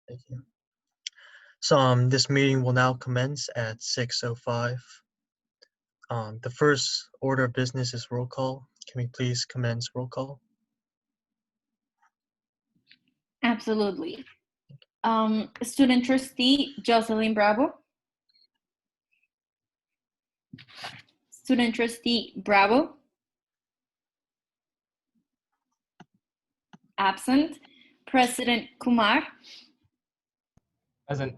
Thank you. So this meeting will now commence at 6:05. The first order of business is roll call. Can we please commence roll call? Absolutely. Student trustee Jocelyn Bravo. Student trustee Bravo. Absent. President Kumar. Present.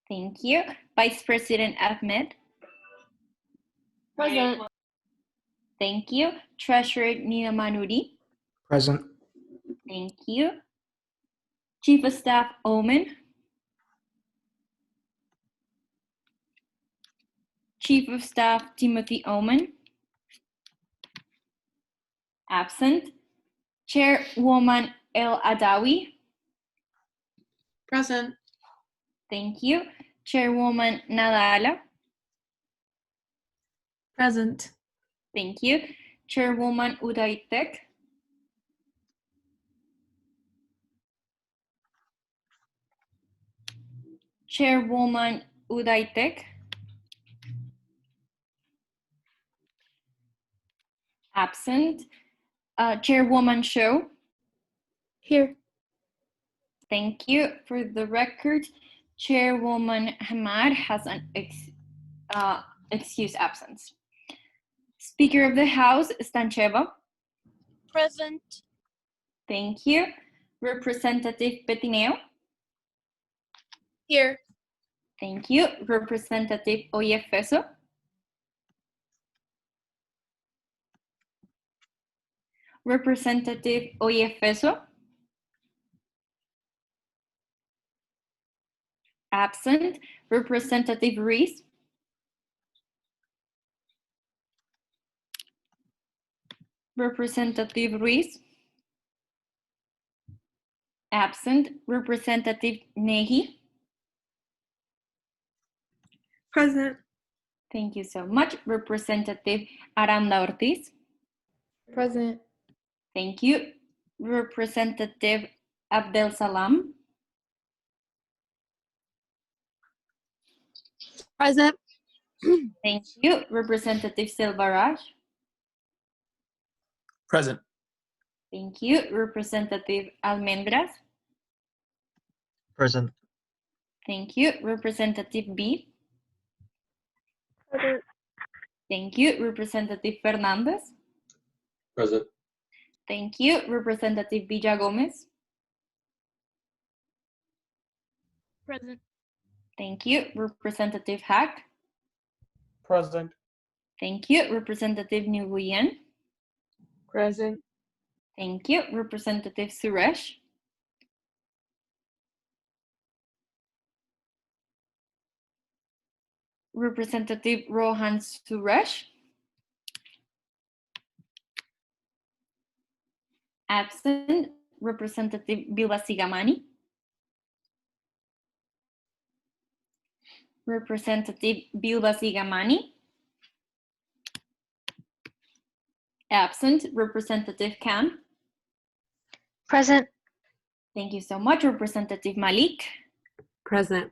Thank you. Vice President Ahmed. Present. Thank you. Treasurer Nina Manudi. Present. Thank you. Chief of Staff Omen. Chief of Staff Timothy Omen. Absent. Chairwoman El Adawi. Present. Thank you. Chairwoman Nadala. Present. Thank you. Chairwoman Udaitek. Chairwoman Udaitek. Absent. Chairwoman Show. Here. Thank you. For the record, Chairwoman Hamad has an excused absence. Speaker of the House, Stancheva. Present. Thank you. Representative Petineo. Here. Thank you. Representative Oyefeso. Representative Oyefeso. Absent. Representative Reese. Representative Reese. Absent. Representative Nehi. Present. Thank you so much. Representative Aranda Ortiz. Present. Thank you. Representative Abdel Salam. Present. Thank you. Representative Silvaraj. Present. Thank you. Representative Almendras. Present. Thank you. Representative B. Present. Thank you. Representative Fernandez. Present. Thank you. Representative Villa Gomez. Present. Thank you. Representative Hack. Present. Thank you. Representative Nguyen. Present. Thank you. Representative Suresh. Representative Rohan Suresh. Absent. Representative Bilba Sigamani. Representative Bilba Sigamani. Absent. Representative Khan. Present. Thank you so much. Representative Malik. Present.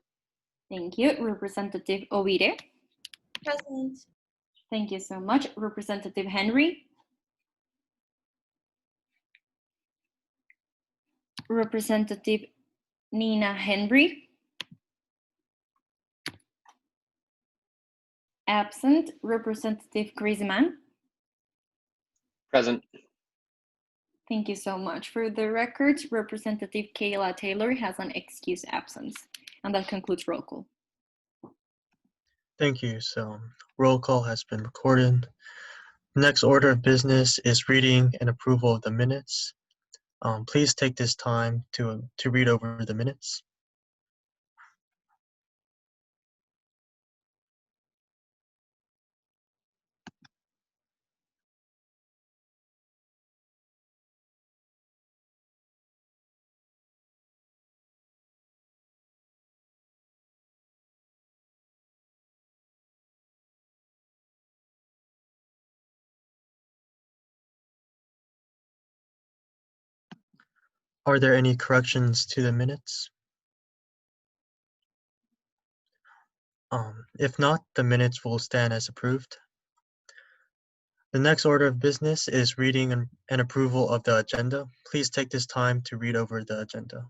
Thank you. Representative Ovire. Present. Thank you so much. Representative Henry. Representative Nina Henry. Absent. Representative Chris Mann. Present. Thank you so much. For the record, Representative Kayla Taylor has an excused absence. And that concludes roll call. Thank you. So roll call has been recorded. Next order of business is reading and approval of the minutes. Please take this time to read over the minutes. Are there any corrections to the minutes? If not, the minutes will stand as approved. The next order of business is reading and approval of the agenda. Please take this time to read over the agenda.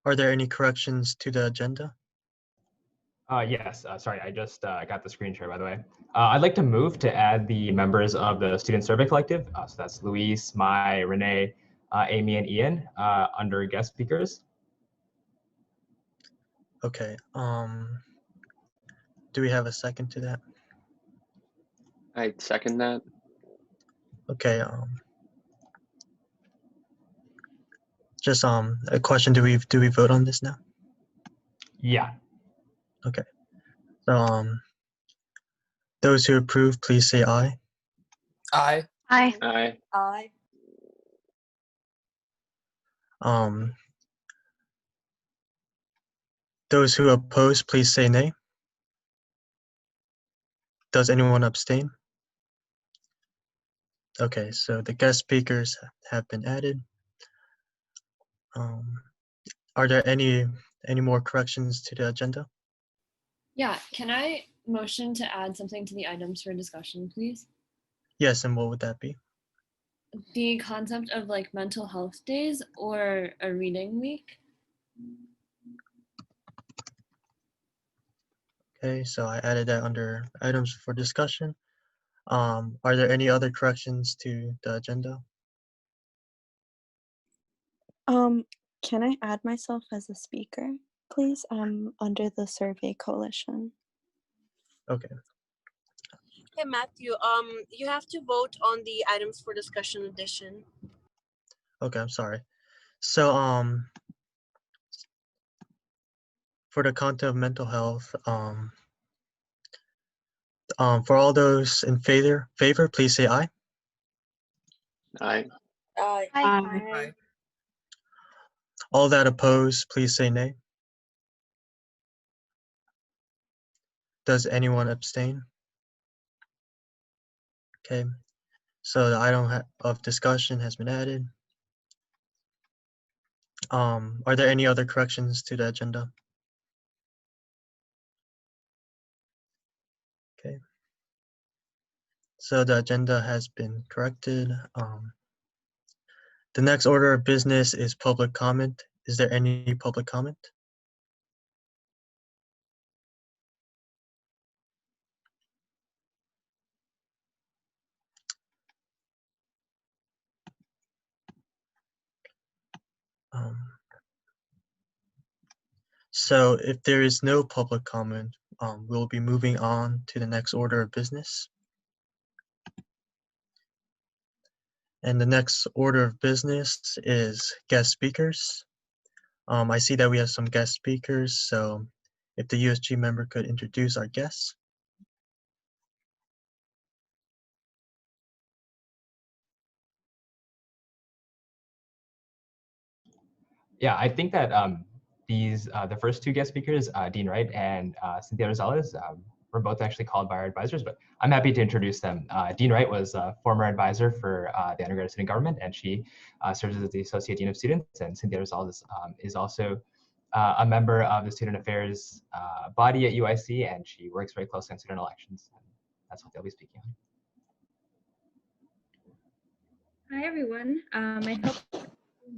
Are there any corrections to the agenda? Yes, sorry, I just got the screen share, by the way. I'd like to move to add the members of the Student Survey Collective. So that's Luis, Mai, Renee, Amy, and Ian under guest speakers. Okay. Do we have a second to that? I second that. Okay. Just a question. Do we vote on this now? Yeah. Okay. So those who approve, please say aye. Aye. Aye. Aye. Aye. Those who oppose, please say nay. Does anyone abstain? Okay, so the guest speakers have been added. Are there any more corrections to the agenda? Yeah, can I motion to add something to the items for discussion, please? Yes, and what would that be? The concept of like mental health days or a reading week. Okay, so I added that under items for discussion. Are there any other corrections to the agenda? Can I add myself as a speaker, please? Under the Survey Coalition. Okay. Hey, Matthew, you have to vote on the items for discussion addition. Okay, I'm sorry. So for the content of mental health, for all those in favor, please say aye. Aye. Aye. Aye. All that oppose, please say nay. Does anyone abstain? Okay, so the item of discussion has been added. Are there any other corrections to the agenda? Okay. So the agenda has been corrected. The next order of business is public comment. Is there any public comment? So if there is no public comment, we'll be moving on to the next order of business. And the next order of business is guest speakers. I see that we have some guest speakers, so if the USG member could introduce our guests. Yeah, I think that the first two guest speakers, Dean Wright and Cynthia Rosales, were both actually called by our advisors, but I'm happy to introduce them. Dean Wright was a former advisor for the undergraduate student government, and she serves as the Associate Dean of Students, and Cynthia Rosales is also a member of the Student Affairs body at UIC, and she works very closely on student elections. And that's what they'll be speaking on. Hi, everyone. I hope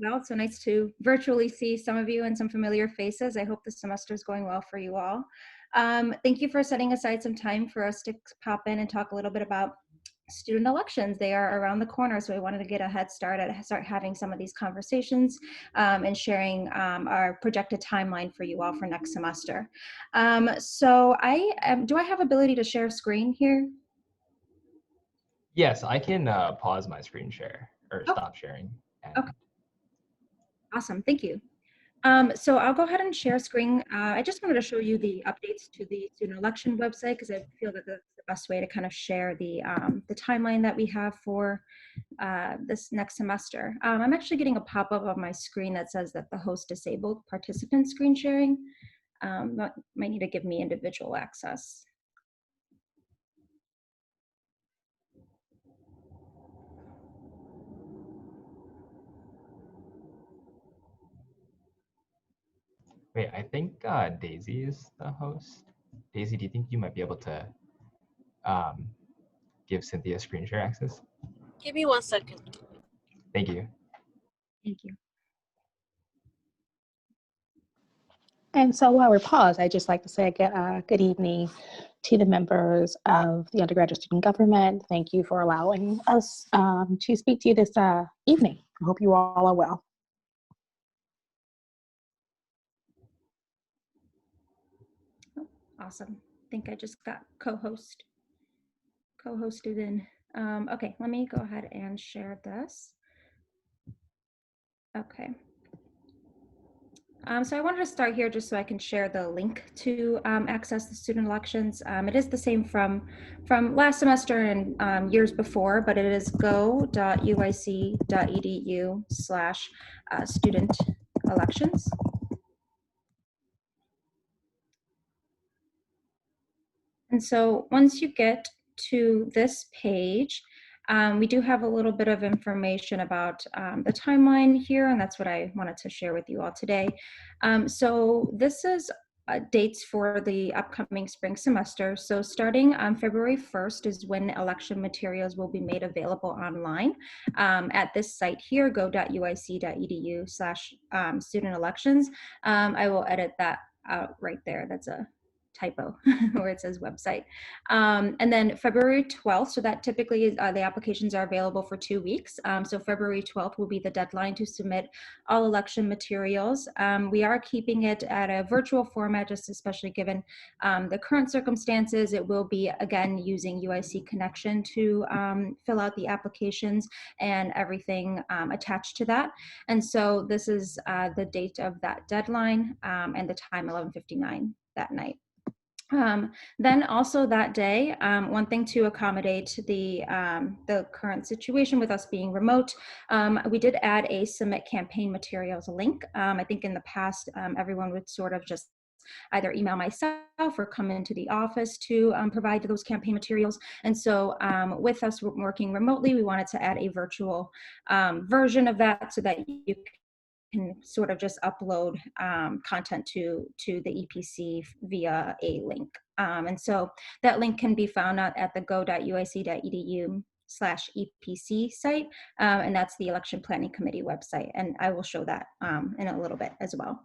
well. It's so nice to virtually see some of you and some familiar faces. I hope the semester is going well for you all. Thank you for setting aside some time for us to pop in and talk a little bit about student elections. They are around the corner, so we wanted to get a head start at start having some of these conversations and sharing our projected timeline for you all for next semester. So do I have ability to share screen here? Yes, I can pause my screen share or stop sharing. Okay. Awesome, thank you. So I'll go ahead and share screen. I just wanted to show you the updates to the student election website because I feel that that's the best way to kind of share the timeline that we have for this next semester. I'm actually getting a pop-up on my screen that says that the host disabled participant screen sharing. That might need to give me individual access. Wait, I think Daisy is the host. Daisy, do you think you might be able to give Cynthia screen share access? Give me 1 second. Thank you. Thank you. And so while we're paused, I'd just like to say again, good evening to the members of the undergraduate student government. Thank you for allowing us to speak to you this evening. I hope you all are well. Awesome. I think I just got co-hosted in. Okay, let me go ahead and share this. Okay. So I wanted to start here just so I can share the link to access the student elections. It is the same from last semester and years before, but it is go.uic.edu/student elections. And so once you get to this page, we do have a little bit of information about the timeline here, and that's what I wanted to share with you all today. So this is dates for the upcoming spring semester. So starting on February 1st is when election materials will be made available online at this site here, go.uic.edu/student elections. I will edit that out right there. That's a typo where it says website. And then February 12th, so that typically is, the applications are available for 2 weeks. So February 12th will be the deadline to submit all election materials. We are keeping it at a virtual format, just especially given the current circumstances. It will be, again, using UIC Connection to fill out the applications and everything attached to that. And so this is the date of that deadline and the time, 11:59 that night. Then also that day, one thing to accommodate the current situation with us being remote, we did add a submit campaign materials link. I think in the past, everyone would sort of just either email myself or come into the office to provide those campaign materials. And so with us working remotely, we wanted to add a virtual version of that so that you can sort of just upload content to the EPC via a link. And so that link can be found out at the go.uic.edu/EPC site, and that's the Election Planning Committee website. And I will show that in a little bit as well.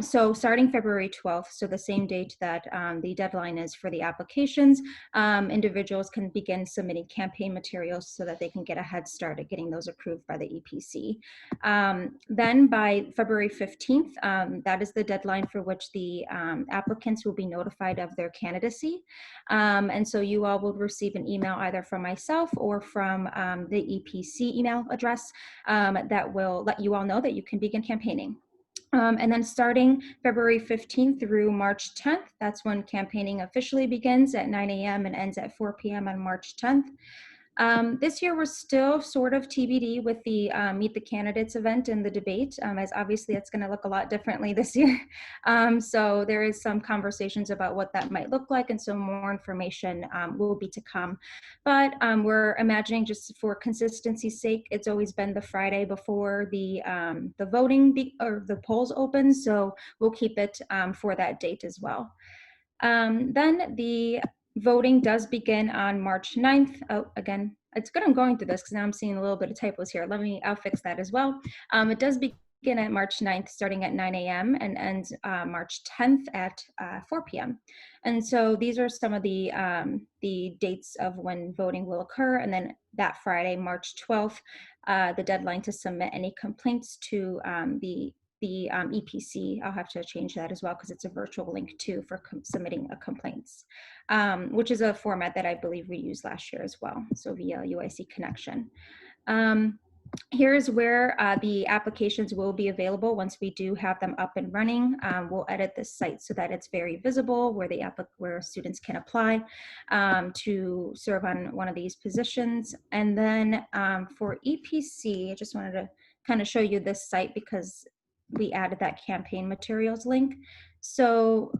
So starting February 12th, so the same date that the deadline is for the applications, individuals can begin submitting campaign materials so that they can get a head start at getting those approved by the EPC. Then by February 15th, that is the deadline for which the applicants will be notified of their candidacy. And so you all will receive an email either from myself or from the EPC email address that will let you all know that you can begin campaigning. And then starting February 15th through March 10th, that's when campaigning officially begins at 9 a.m. and ends at 4 p.m. on March 10th. This year, we're still sort of TBD with the Meet the Candidates event and the debate, as obviously it's going to look a lot differently this year. So there is some conversations about what that might look like, and so more information will be to come. But we're imagining, just for consistency's sake, it's always been the Friday before the voting or the polls open, so we'll keep it for that date as well. Then the voting does begin on March 9th. Oh, again, it's good I'm going through this because now I'm seeing a little bit of typos here. I'll fix that as well. It does begin at March 9th, starting at 9 a.m. and ends March 10th at 4 p.m. And so these are some of the dates of when voting will occur. And then that Friday, March 12th, the deadline to submit any complaints to the EPC. I'll have to change that as well because it's a virtual link too for submitting complaints, which is a format that I believe we used last year as well, so via UIC Connection. Here's where the applications will be available once we do have them up and running. We'll edit this site so that it's very visible where students can apply to serve on one of these positions. And then for EPC, I just wanted to kind of show you this site because we added that campaign materials link. So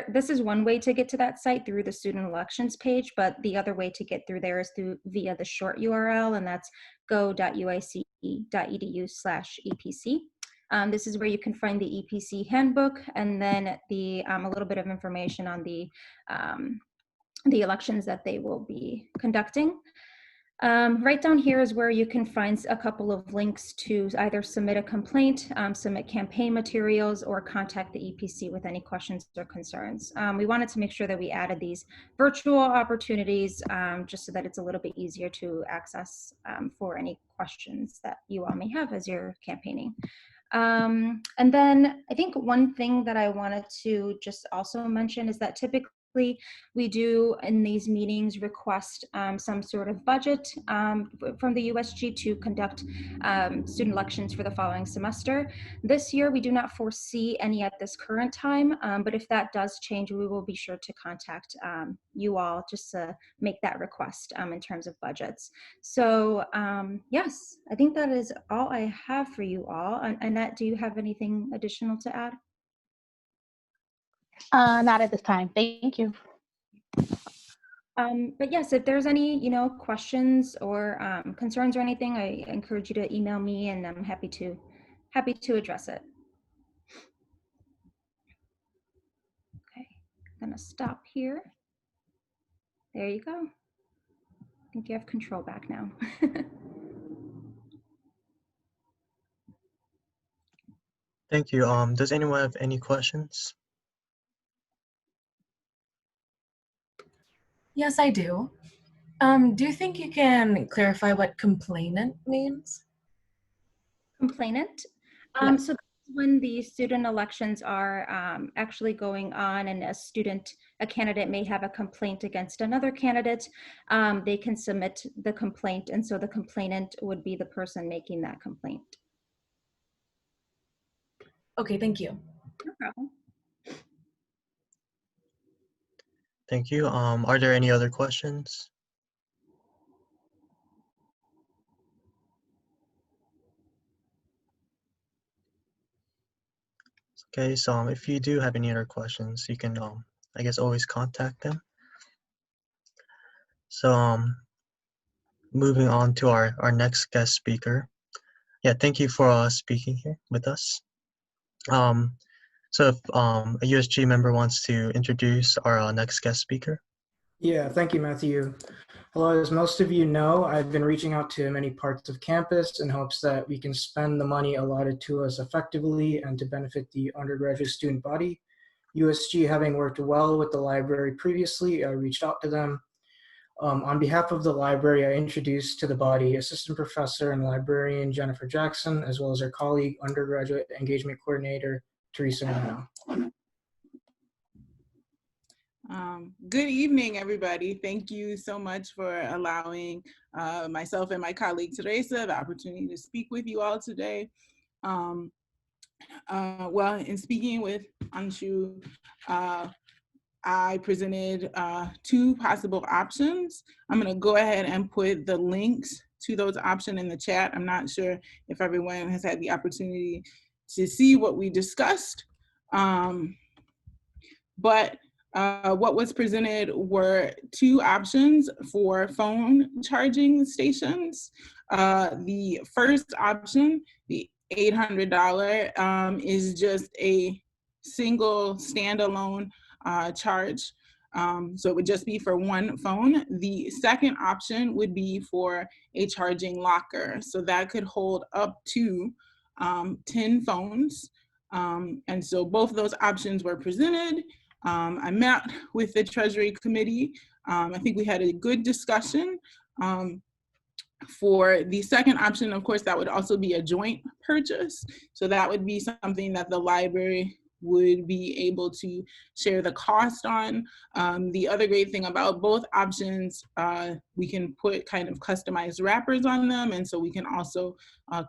this is one way to get to that site through the student elections page, but the other way to get through there is via the short URL, and that's go.uic.edu/EPC. This is where you can find the EPC handbook and then a little bit of information on the elections that they will be conducting. Right down here is where you can find a couple of links to either submit a complaint, submit campaign materials, or contact the EPC with any questions or concerns. We wanted to make sure that we added these virtual opportunities just so that it's a little bit easier to access for any questions that you all may have as you're campaigning. And then I think one thing that I wanted to just also mention is that typically we do in these meetings request some sort of budget from the USG to conduct student elections for the following semester. This year we do not foresee any at this current time, but if that does change, we will be sure to contact you all just to make that request in terms of budgets. So yes, I think that is all I have for you all. Annette, do you have anything additional to add? Not at this time. Thank you. But yes, if there's any, questions or concerns or anything, I encourage you to email me, and I'm happy to address it. Okay, I'm gonna stop here. There you go. I think you have control back now. Thank you. Does anyone have any questions? Yes, I do. Do you think you can clarify what complainant means? Complainant? Yes. So when the student elections are actually going on and a candidate may have a complaint against another candidate, they can submit the complaint, and so the complainant would be the person making that complaint. Okay, thank you. No problem. Thank you. Are there any other questions? Okay, so if you do have any other questions, you can, I guess, always contact them. So moving on to our next guest speaker. Yeah, thank you for speaking here with us. So if a USG member wants to introduce our next guest speaker. Yeah, thank you, Matthew. Hello, as most of you know, I've been reaching out to many parts of campus in hopes that we can spend the money allotted to us effectively and to benefit the undergraduate student body. USG, having worked well with the library previously, I reached out to them. On behalf of the library, I introduced to the body Assistant Professor and Librarian Jennifer Jackson, as well as her colleague, Undergraduate Engagement Coordinator, Teresa Moreno. Good evening, everybody. Thank you so much for allowing myself and my colleague Teresa the opportunity to speak with you all today. Well, in speaking with Anshu, I presented two possible options. I'm gonna go ahead and put the links to those options in the chat. I'm not sure if everyone has had the opportunity to see what we discussed, but what was presented were two options for phone charging stations. The first option, the $800, is just a single standalone charge. So it would just be for one phone. The second option would be for a charging locker. So that could hold up to 10 phones. And so both of those options were presented. I met with the Treasury Committee. I think we had a good discussion. For the second option, of course, that would also be a joint purchase. So that would be something that the library would be able to share the cost on. The other great thing about both options, we can put kind of customized wrappers on them, and so we can also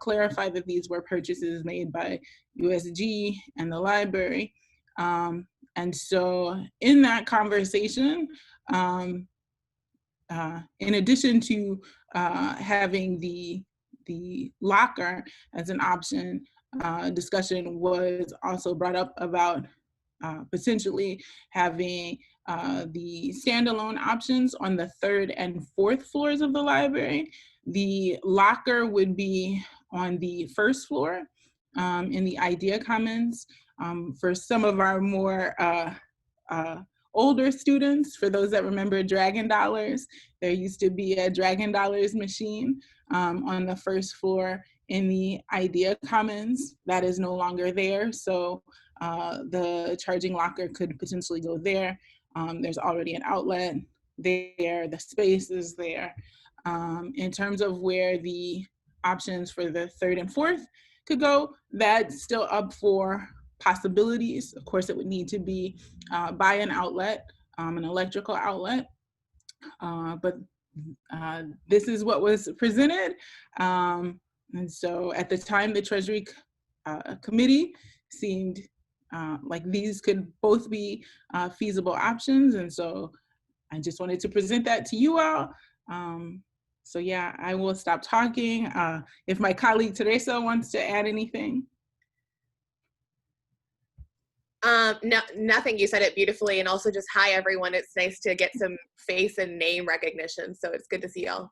clarify that these were purchases made by USG and the library. And so in that conversation, in addition to having the locker as an option, discussion was also brought up about potentially having the standalone options on the 3rd and 4th floors of the library. The locker would be on the 1st floor in the Idea Commons. For some of our more older students, for those that remember Dragon Dollars, there used to be a Dragon Dollars machine on the 1st floor in the Idea Commons. That is no longer there, so the charging locker could potentially go there. There's already an outlet there, the space is there. In terms of where the options for the 3rd and 4th could go, that's still up for possibilities. Of course, it would need to be by an outlet, an electrical outlet, but this is what was presented. And so at the time, the Treasury Committee seemed like these could both be feasible options. And so I just wanted to present that to you all. So yeah, I will stop talking. If my colleague Teresa wants to add anything. No, nothing. You said it beautifully. And also just hi, everyone. It's nice to get some face and name recognition. So it's good to see y'all.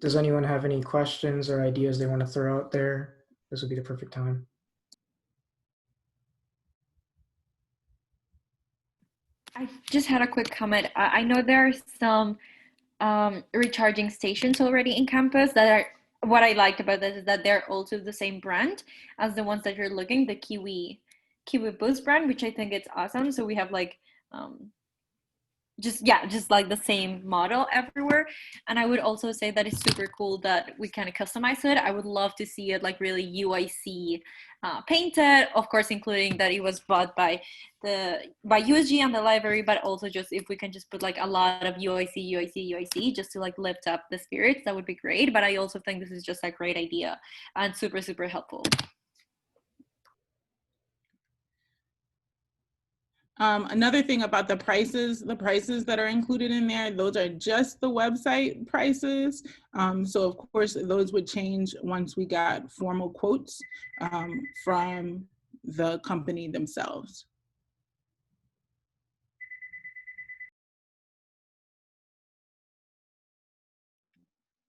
Does anyone have any questions or ideas they want to throw out there? This would be the perfect time. I just had a quick comment. I know there are some recharging stations already in campus that are, what I liked about this is that they're also the same brand as the ones that you're looking, the Kiwi Boost brand, which I think it's awesome. So we have like, just like the same model everywhere. And I would also say that it's super cool that we kind of customize it. I would love to see it like really UIC painted, of course, including that it was bought by USG and the library, but also just if we can just put like a lot of UIC just to like lift up the spirits, that would be great. But I also think this is just a great idea and super, super helpful. Another thing about the prices that are included in there, those are just the website prices. So of course, those would change once we got formal quotes from the company themselves.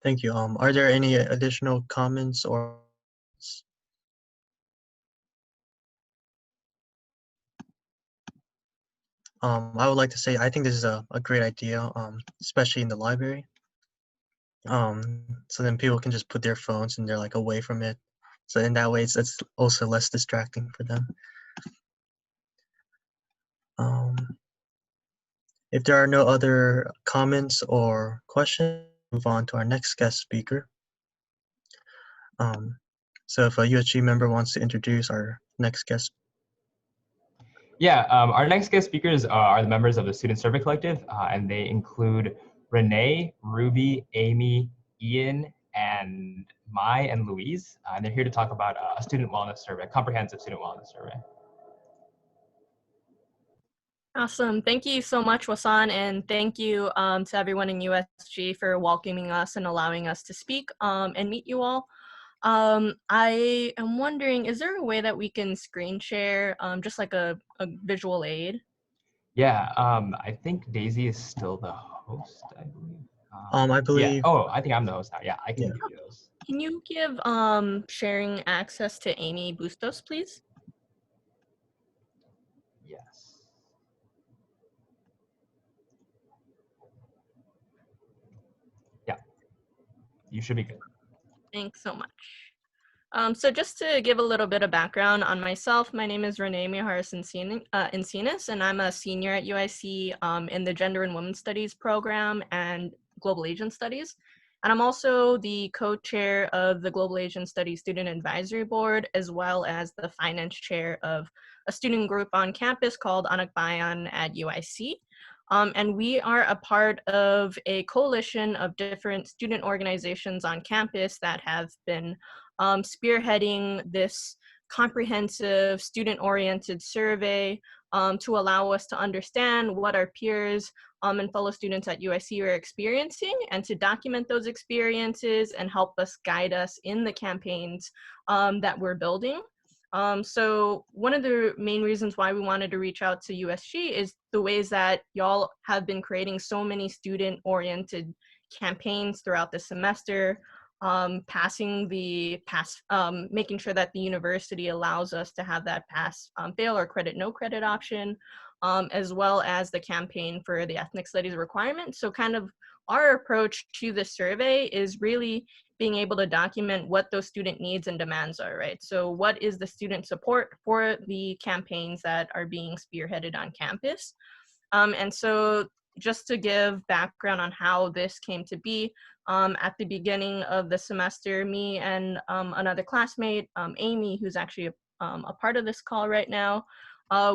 Thank you. Are there any additional comments or? I would like to say I think this is a great idea, especially in the library. So then people can just put their phones and they're like away from it. So in that way, it's also less distracting for them. If there are no other comments or questions, move on to our next guest speaker. So if a USG member wants to introduce our next guest. Yeah, our next guest speakers are the members of the Student Survey Collective, and they include Renee, Ruby, Amy, Ian, and Mai and Louise. And they're here to talk about a student wellness survey, a comprehensive student wellness survey. Awesome. Thank you so much, Wasan, and thank you to everyone in USG for welcoming us and allowing us to speak and meet you all. I am wondering, is there a way that we can screen share just like a visual aid? Yeah, I think Daisy is still the host, I believe. I believe. Yeah. Oh, I think I'm the host now. Yeah, I can give you those. Can you give sharing access to Amy Bustos, please? Yes. Yeah, you should be good. Thanks so much. So just to give a little bit of background on myself, my name is Renee Mijares Encinas, and I'm a senior at UIC in the Gender and Women's Studies program and Global Asian Studies. And I'm also the co-chair of the Global Asian Studies Student Advisory Board, as well as the finance chair of a student group on campus called Anak Bayan at UIC. And we are a part of a coalition of different student organizations on campus that have been spearheading this comprehensive student-oriented survey to allow us to understand what our peers and fellow students at UIC are experiencing, and to document those experiences and help us guide us in the campaigns that we're building. So one of the main reasons why we wanted to reach out to USG is the ways that y'all have been creating so many student-oriented campaigns throughout the semester, making sure that the university allows us to have that pass fail or credit no credit option, as well as the campaign for the ethnic studies requirement. So kind of our approach to the survey is really being able to document what those student needs and demands are, right? So what is the student support for the campaigns that are being spearheaded on campus? And so just to give background on how this came to be, at the beginning of the semester, me and another classmate, Amy, who's actually a part of this call right now,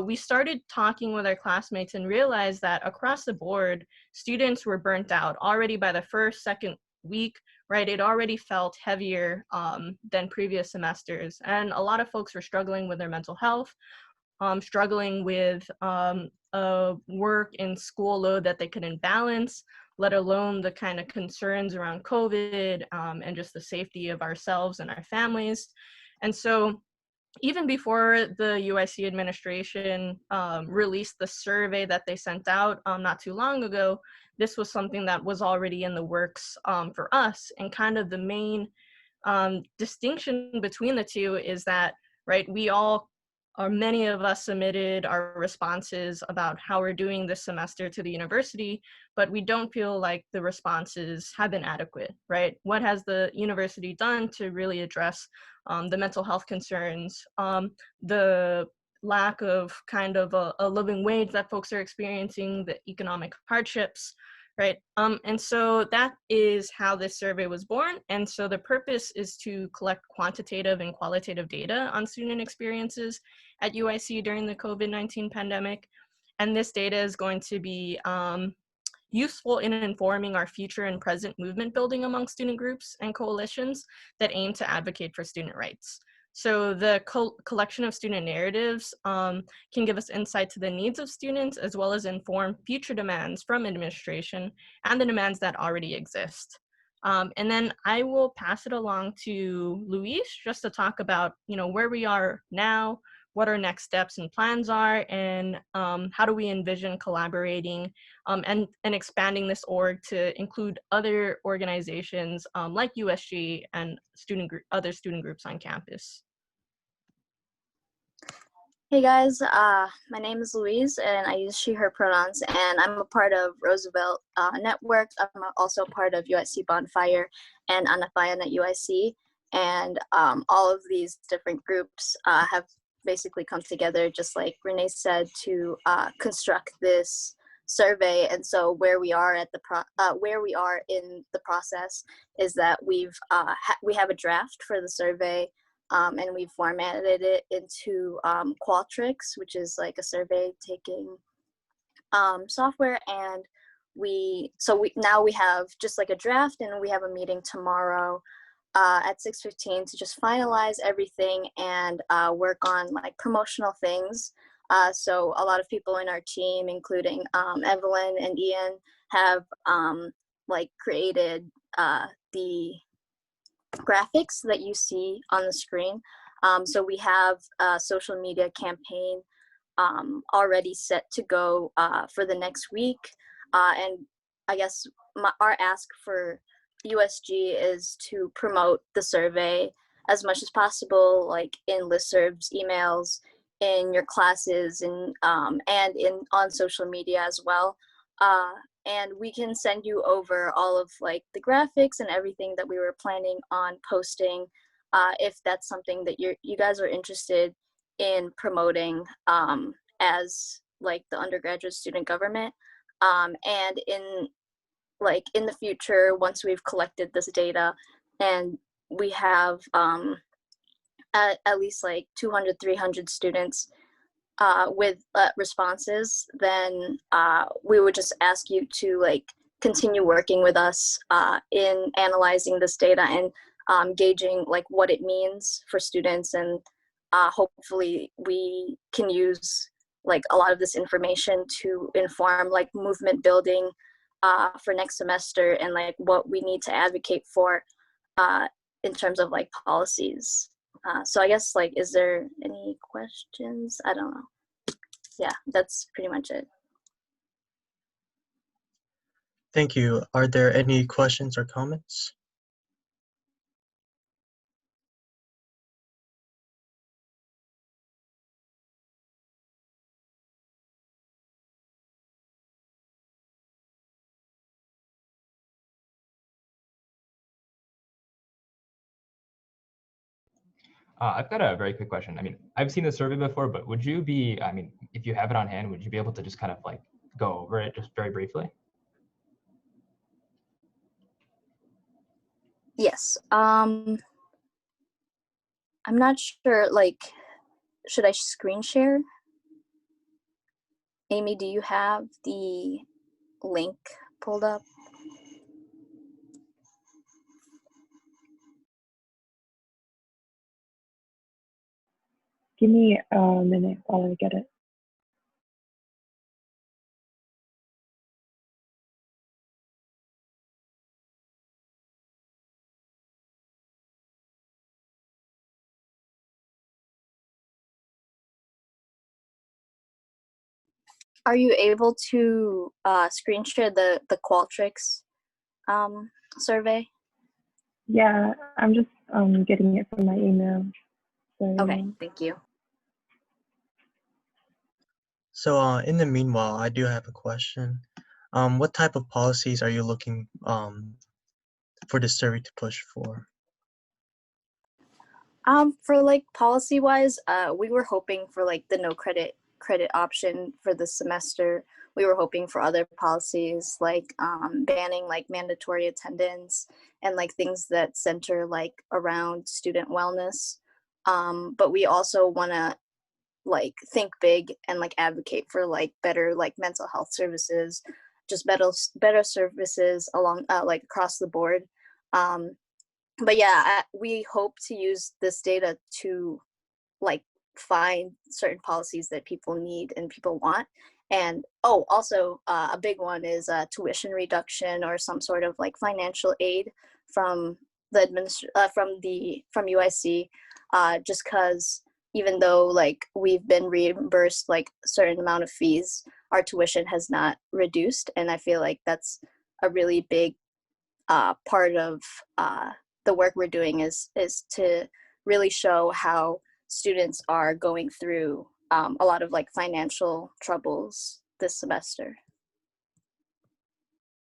we started talking with our classmates and realized that across the board, students were burnt out already by the first, second week, right? It already felt heavier than previous semesters. And a lot of folks were struggling with their mental health, struggling with work and school load that they couldn't balance, let alone the kind of concerns around COVID and just the safety of ourselves and our families. And so even before the UIC administration released the survey that they sent out not too long ago, this was something that was already in the works for us. And kind of the main distinction between the two is that, right, many of us submitted our responses about how we're doing this semester to the university, but we don't feel like the responses have been adequate, right? What has the university done to really address the mental health concerns, the lack of kind of a living wage that folks are experiencing, the economic hardships, right? And so that is how this survey was born. And so the purpose is to collect quantitative and qualitative data on student experiences at UIC during the COVID-19 pandemic. And this data is going to be useful in informing our future and present movement building among student groups and coalitions that aim to advocate for student rights. So the collection of student narratives can give us insight to the needs of students, as well as inform future demands from administration and the demands that already exist. And then I will pass it along to Luis just to talk about, where we are now, what our next steps and plans are, and how do we envision collaborating and expanding this org to include other organizations like USG and other student groups on campus. Hey guys, my name is Louise and I use she, her pronouns, and I'm a part of Roosevelt Network. I'm also part of UIC Bonfire and Anak Bayan at UIC. And all of these different groups have basically come together, just like Renee said, to construct this survey. And so where we are in the process is that we have a draft for the survey, and we've formatted it into Qualtrics, which is like a survey taking software. And now we have just like a draft, and we have a meeting tomorrow at 6:15 to just finalize everything and work on like promotional things. So a lot of people in our team, including Evelyn and Ian, have created the graphics that you see on the screen. So we have a social media campaign already set to go for the next week. And I guess our ask for USG is to promote the survey as much as possible, like in listservs, emails, in your classes, and on social media as well. And we can send you over all of like the graphics and everything that we were planning on posting, if that's something that you guys are interested in promoting as like the undergraduate student government. And in like in the future, once we've collected this data and we have at least like 200, 300 students with responses, then we would just ask you to like continue working with us in analyzing this data and gauging like what it means for students, and hopefully we can use like a lot of this information to inform like movement building for next semester, and like what we need to advocate for in terms of like policies. So I guess like, is there any questions? I don't know. Yeah, that's pretty much it. Thank you. Are there any questions or comments? I've got a very quick question. I mean, I've seen the survey before, but would you be, I mean, if you have it on hand, would you be able to just kind of like go over it just very briefly? Yes. I'm not sure, like, should I screen share? Amy, do you have the link pulled up? Give me a minute while I get it. Are you able to screen share the Qualtrics survey? Yeah, I'm just getting it from my email. So, Okay, thank you. So in the meanwhile, I do have a question. What type of policies are you looking for the survey to push for? For like policy wise, we were hoping for like the no credit option for this semester. We were hoping for other policies like banning like mandatory attendance and like things that center like around student wellness. But we also want to like think big and like advocate for like better like mental health services, just better services along like across the board. But yeah, we hope to use this data to like find certain policies that people need and people want. And oh, also a big one is tuition reduction or some sort of like financial aid from the from UIC, just because even though like we've been reimbursed like a certain amount of fees, our tuition has not reduced, and I feel like that's a really big part of the work we're doing is to really show how students are going through a lot of like financial troubles this semester.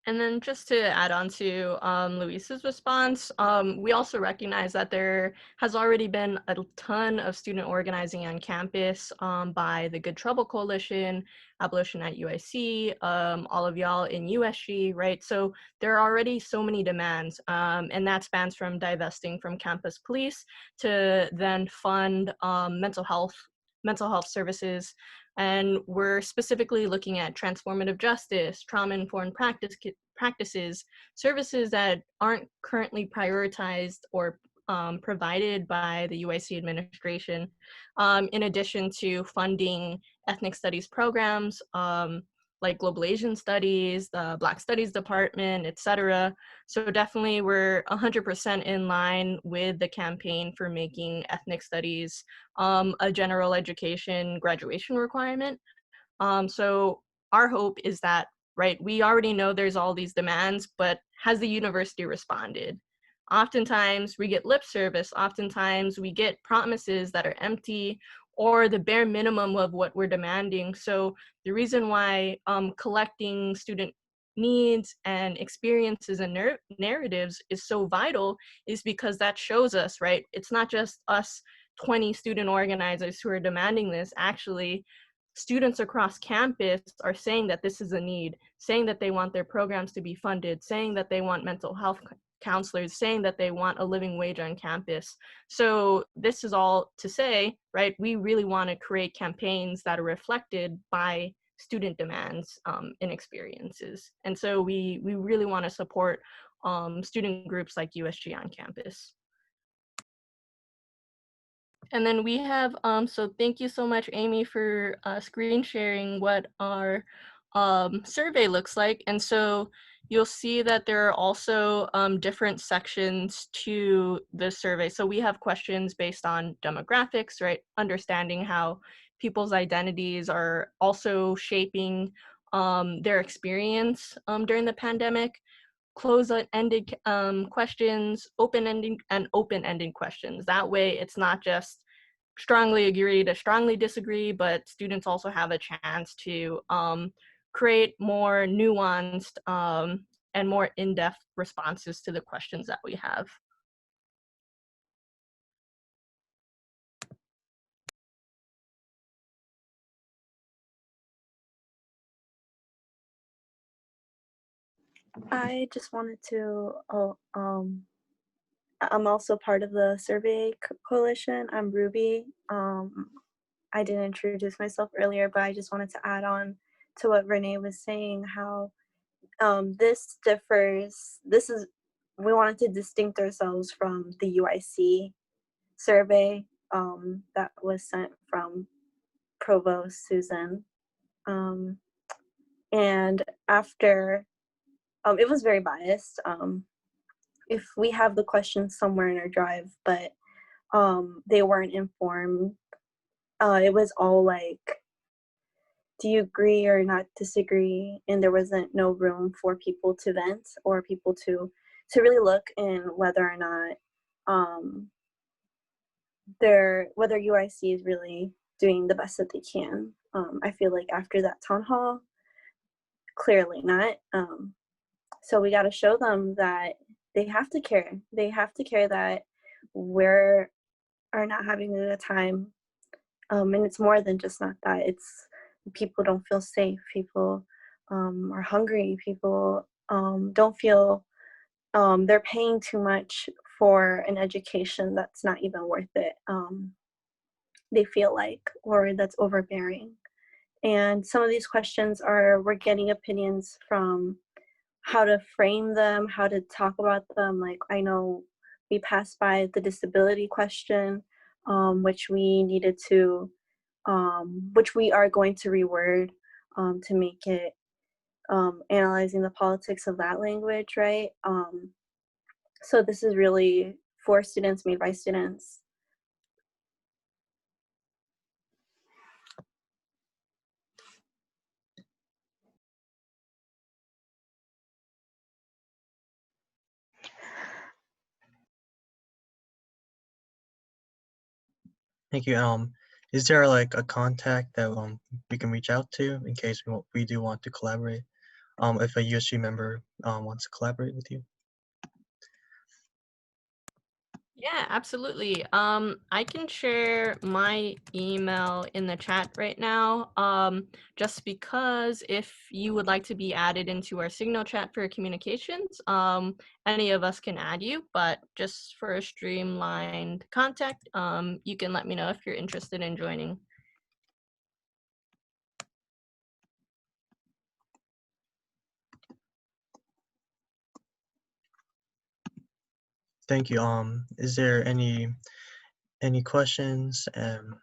And then just to add on to Luis's response, we also recognize that there has already been a ton of student organizing on campus by the Good Trouble Coalition, Abolition at UIC, all of y'all in USG, right? So there are already so many demands, and that spans from divesting from campus police to then fund mental health services. And we're specifically looking at transformative justice, trauma-informed practices, services that aren't currently prioritized or provided by the UIC administration, in addition to funding ethnic studies programs, like Global Asian Studies, the Black Studies Department, etc. So definitely we're 100% in line with the campaign for making ethnic studies a general education graduation requirement. So our hope is that, right, we already know there's all these demands, but has the university responded? Oftentimes we get lip service, oftentimes we get promises that are empty or the bare minimum of what we're demanding. So the reason why collecting student needs and experiences and narratives is so vital is because that shows us, right, it's not just us 20 student organizers who are demanding this. Actually, students across campus are saying that this is a need, saying that they want their programs to be funded, saying that they want mental health counselors, saying that they want a living wage on campus. So this is all to say, right, we really want to create campaigns that are reflected by student demands and experiences. And so we really want to support student groups like USG on campus. And then we have, so thank you so much, Amy, for screen sharing what our survey looks like. And so you'll see that there are also different sections to the survey. So we have questions based on demographics, right? Understanding how people's identities are also shaping their experience during the pandemic. Close-ended questions, open-ended questions. That way it's not just strongly agree to strongly disagree, but students also have a chance to create more nuanced and more in-depth responses to the questions that we have. I just wanted to, I'm also part of the survey coalition. I'm Ruby. I didn't introduce myself earlier, but I just wanted to add on to what Renee was saying, how this differs. We wanted to distinct ourselves from the UIC survey that was sent from Provost Susan. And after, it was very biased. If we have the questions somewhere in our drive, but they weren't informed, it was all like, do you agree or not disagree? And there wasn't no room for people to vent or people to really look in whether or not whether UIC is really doing the best that they can. I feel like after that town hall, clearly not. So we got to show them that they have to care. They have to care that we're not having a good time. And it's more than just not that. It's people don't feel safe. People are hungry. People don't feel they're paying too much for an education that's not even worth it. They feel like, or that's overbearing. And some of these questions we're getting opinions from how to frame them, how to talk about them. Like, I know we passed by the disability question, which we needed to, which we are going to reword to make it analyzing the politics of that language, right? So this is really for students, made by students. Thank you. Is there like a contact that we can reach out to in case we do want to collaborate? If a USG member wants to collaborate with you? Yeah, absolutely. I can share my email in the chat right now, just because if you would like to be added into our Signal chat for communications, any of us can add you, but just for a streamlined contact, you can let me know if you're interested in joining. Thank you. Is there any questions and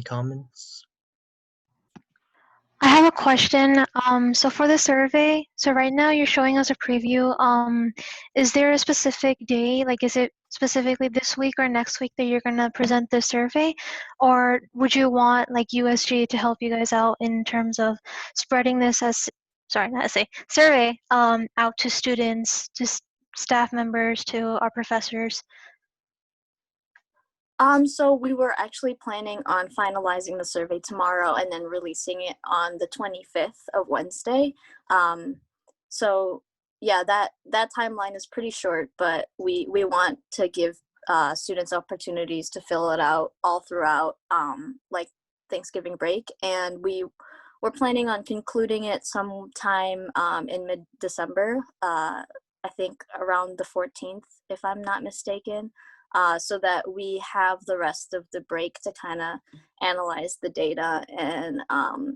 comments? I have a question. So for the survey, so right now you're showing us a preview. Is there a specific day, like is it specifically this week or next week that you're gonna present the survey? Or would you want like USG to help you guys out in terms of spreading this survey out to students, to staff members, to our professors? So we were actually planning on finalizing the survey tomorrow and then releasing it on the 25th of Wednesday. So yeah, that timeline is pretty short, but we want to give students opportunities to fill it out all throughout like Thanksgiving break, and we're planning on concluding it sometime in mid-December. I think around the 14th, if I'm not mistaken, so that we have the rest of the break to kind of analyze the data and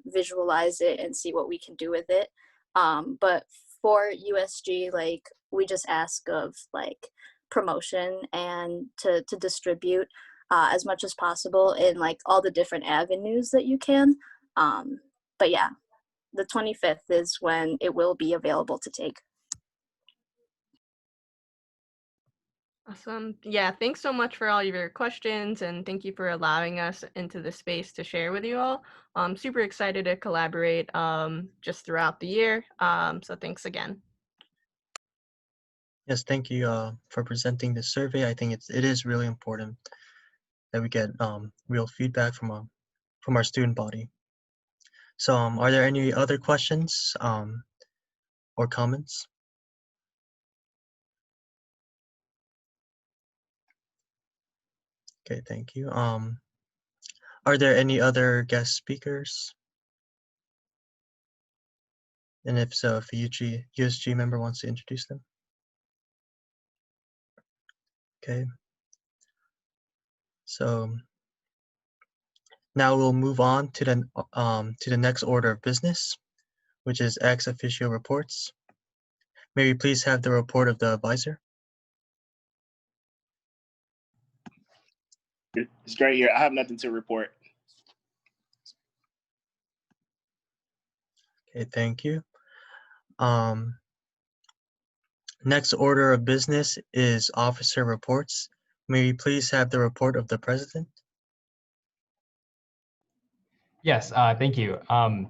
visualize it and see what we can do with it. But for USG, like, we just ask of like promotion and to distribute as much as possible in like all the different avenues that you can. But yeah, the 25th is when it will be available to take. Awesome. Yeah, thanks so much for all of your questions, and thank you for allowing us into the space to share with you all. I'm super excited to collaborate just throughout the year. So thanks again. Yes, thank you for presenting the survey. I think it is really important that we get real feedback from our student body. So are there any other questions or comments? Okay, thank you. Are there any other guest speakers? And if so, if a USG member wants to introduce them. Okay. So now we'll move on to the next order of business, which is ex officio reports. May we please have the report of the advisor? It's great here. I have nothing to report. Okay, thank you. Next order of business is officer reports. May we please have the report of the president? Yes, thank you. Sorry,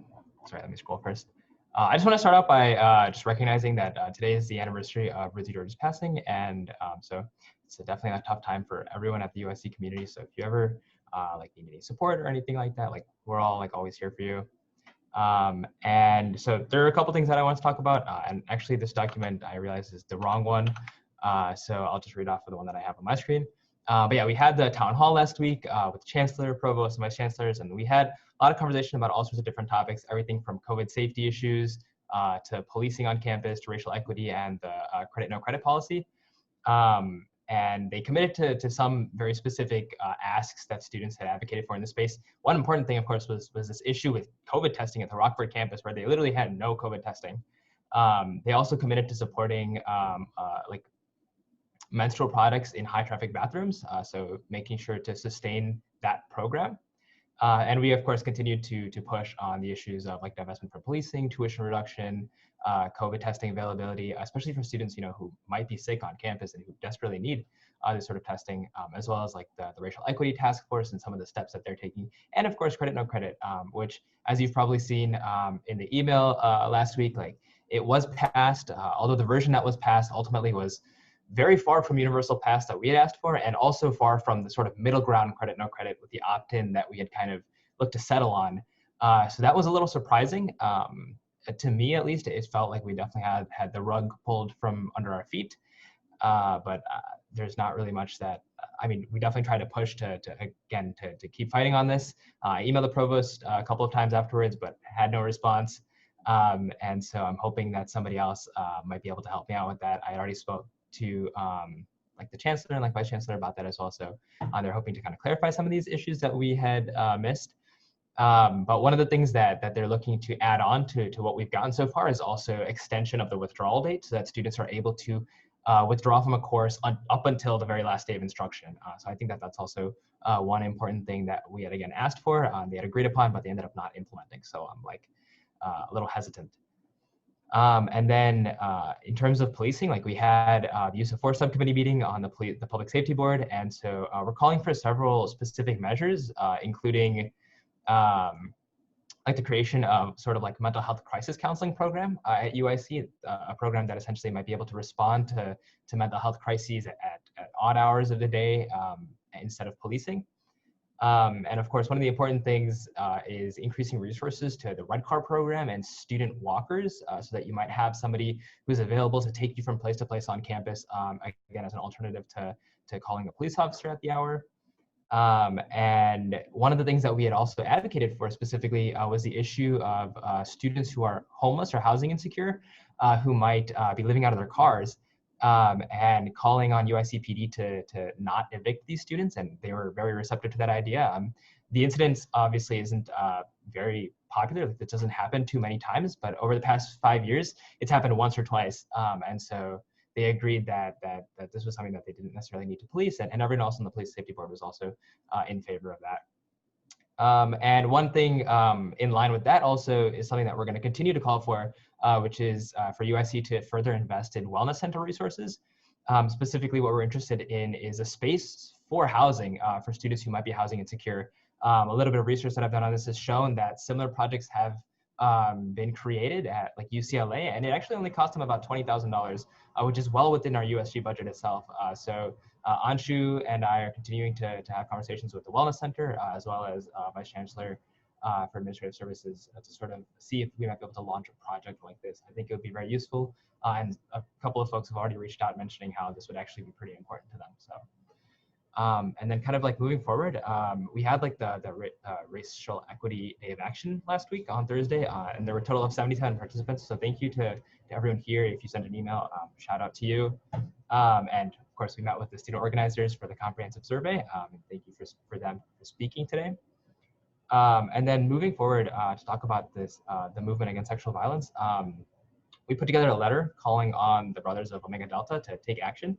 let me scroll first. I just want to start out by just recognizing that today is the anniversary of Ruthie George's passing, and so it's definitely a tough time for everyone at the USC community. So if you ever like need any support or anything like that, like we're all like always here for you. And so there are a couple things that I want to talk about, and actually this document I realize is the wrong one, so I'll just read off of the one that I have on my screen. But yeah, we had the town hall last week with the chancellor, provost, and vice chancellors, and we had a lot of conversation about all sorts of different topics, everything from COVID safety issues to policing on campus, to racial equity, and the credit no credit policy. And they committed to some very specific asks that students had advocated for in the space. One important thing, of course, was this issue with COVID testing at the Rockford campus, where they literally had no COVID testing. They also committed to supporting like menstrual products in high traffic bathrooms, so making sure to sustain that program. And we, of course, continued to push on the issues of like divestment from policing, tuition reduction, COVID testing availability, especially for students, who might be sick on campus and who desperately need this sort of testing, as well as like the racial equity task force and some of the steps that they're taking. And of course, credit no credit, which, as you've probably seen in the email last week, like it was passed, although the version that was passed ultimately was very far from universal pass that we had asked for, and also far from the sort of middle ground credit no credit with the opt-in that we had kind of looked to settle on. So that was a little surprising. To me, at least, it felt like we definitely had the rug pulled from under our feet. But there's not really much that, I mean, we definitely tried to push to keep fighting on this. I emailed the provost a couple of times afterwards, but had no response. And so I'm hoping that somebody else might be able to help me out with that. I already spoke to like the chancellor and like vice chancellor about that as well. So they're hoping to kind of clarify some of these issues that we had missed. But one of the things that they're looking to add on to what we've gotten so far is also extension of the withdrawal date, so that students are able to withdraw from a course up until the very last day of instruction. So I think that's also one important thing that we had again asked for. They had agreed upon, but they ended up not implementing. So I'm like a little hesitant. And then in terms of policing, like we had the use of force subcommittee meeting on the public safety board. And so we're calling for several specific measures, including like the creation of sort of like mental health crisis counseling program at UIC, a program that essentially might be able to respond to mental health crises at odd hours of the day instead of policing. And of course, one of the important things is increasing resources to the Red Car program and student walkers, so that you might have somebody who's available to take you from place to place on campus, again, as an alternative to calling a police officer at the hour. And one of the things that we had also advocated for specifically was the issue of students who are homeless or housing insecure, who might be living out of their cars, and calling on UICPD to not evict these students, and they were very receptive to that idea. The incidence obviously isn't very popular. It doesn't happen too many times, but over the past 5 years, it's happened once or twice. And so they agreed that this was something that they didn't necessarily need to police, and everyone else on the police safety board was also in favor of that. And one thing in line with that also is something that we're going to continue to call for, which is for UIC to further invest in wellness center resources. Specifically, what we're interested in is a space for housing for students who might be housing insecure. A little bit of research that I've done on this has shown that similar projects have been created at like UCLA, and it actually only cost them about $20,000, which is well within our USG budget itself. So Anshu and I are continuing to have conversations with the Wellness Center, as well as Vice Chancellor for Administrative Services, to sort of see if we might be able to launch a project like this. I think it would be very useful, and a couple of folks have already reached out mentioning how this would actually be pretty important to them. So. And then kind of like moving forward, we had like the Racial Equity Day of Action last week on Thursday, and there were a total of 77 participants. So thank you to everyone here. If you sent an email, shout out to you. And of course, we met with the student organizers for the comprehensive survey. Thank you for them for speaking today. And then moving forward to talk about this, the movement against sexual violence, we put together a letter calling on the Brothers of Omega Delta to take action.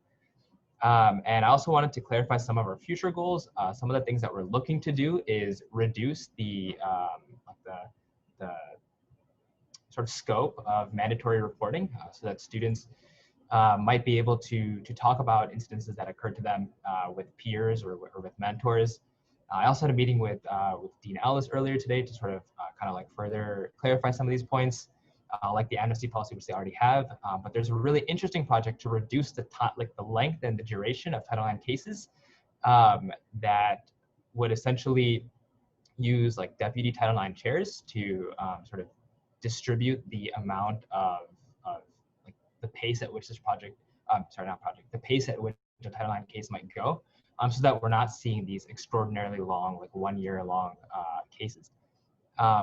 And I also wanted to clarify some of our future goals. Some of the things that we're looking to do is reduce the sort of scope of mandatory reporting, so that students might be able to talk about incidences that occurred to them with peers or with mentors. I also had a meeting with Dean Ellis earlier today to sort of kind of like further clarify some of these points. Like the amnesty policy, which they already have, but there's a really interesting project to reduce the length and the duration of Title IX cases that would essentially use like deputy Title IX chairs to sort of distribute the amount of like the pace at which this project, the pace at which a Title IX case might go, so that we're not seeing these extraordinarily long, like 1 year long cases.